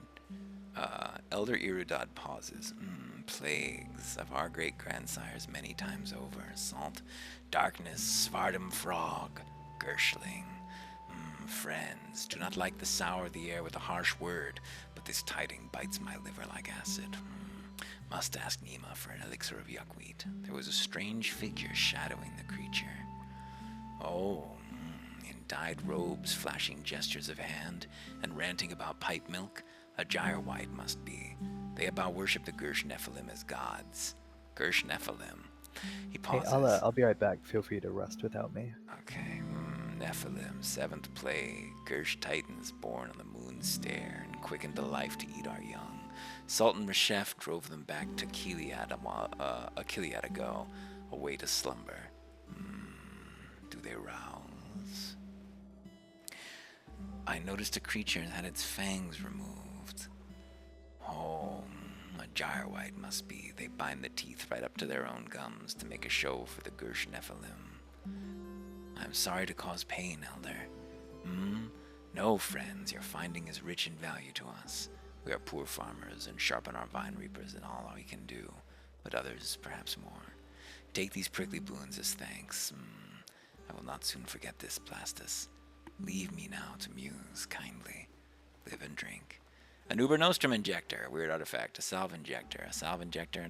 Elder Irudad pauses. Plagues of our great grandsires many times over. Salt, darkness, Svardom frog, Gershling. Friends, do not like the sour of the air with a harsh word, but this tiding bites my liver like acid. Must ask Nima for an elixir of yuckweed. There was a strange figure shadowing the creature. Oh, in dyed robes, flashing gestures of hand, and ranting about pipe milk, a gyrewide must be. They about worship the Gersh Nephilim as gods. Gersh Nephilim. He Hey, pauses. I'll be right back. Feel free to rust without me. Okay. Nephilim, seventh plague, Gersh titans born on the moon's stare and quickened to life to eat our young. Sultan Reshef drove them back to Kiliad ago, away to slumber. Do they rouse? I noticed a creature had its fangs removed. Oh, a gyrewide must be. They bind the teeth right up to their own gums to make a show for the Gersh Nephilim. I'm sorry to cause pain, Elder. No, friends, your finding is rich in value to us. We are poor farmers and sharpen our vine reapers in all we can do, but others perhaps more. Take these prickly boons as thanks. I will not soon forget this, Plastus. Leave me now to muse kindly. Live and drink. An Uber Nostrum injector, a weird artifact, a salve injector, and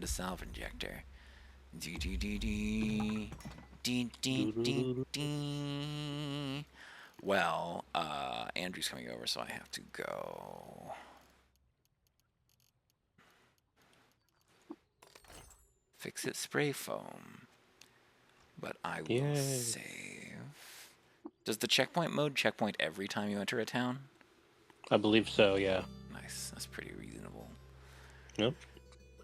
a salve injector. Well, Andrew's coming over, so I have to go. Fix it spray foam. But I will save. Does the checkpoint mode checkpoint every time you enter a town? I believe so, yeah. Nice, that's pretty reasonable. Yep.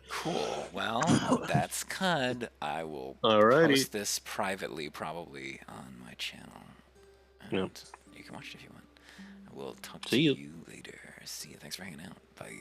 Cool. Well, that's Qud. I will post this privately, probably, on my channel. And you can watch it if you want. I will talk to you later. See you. Thanks for hanging out. Bye.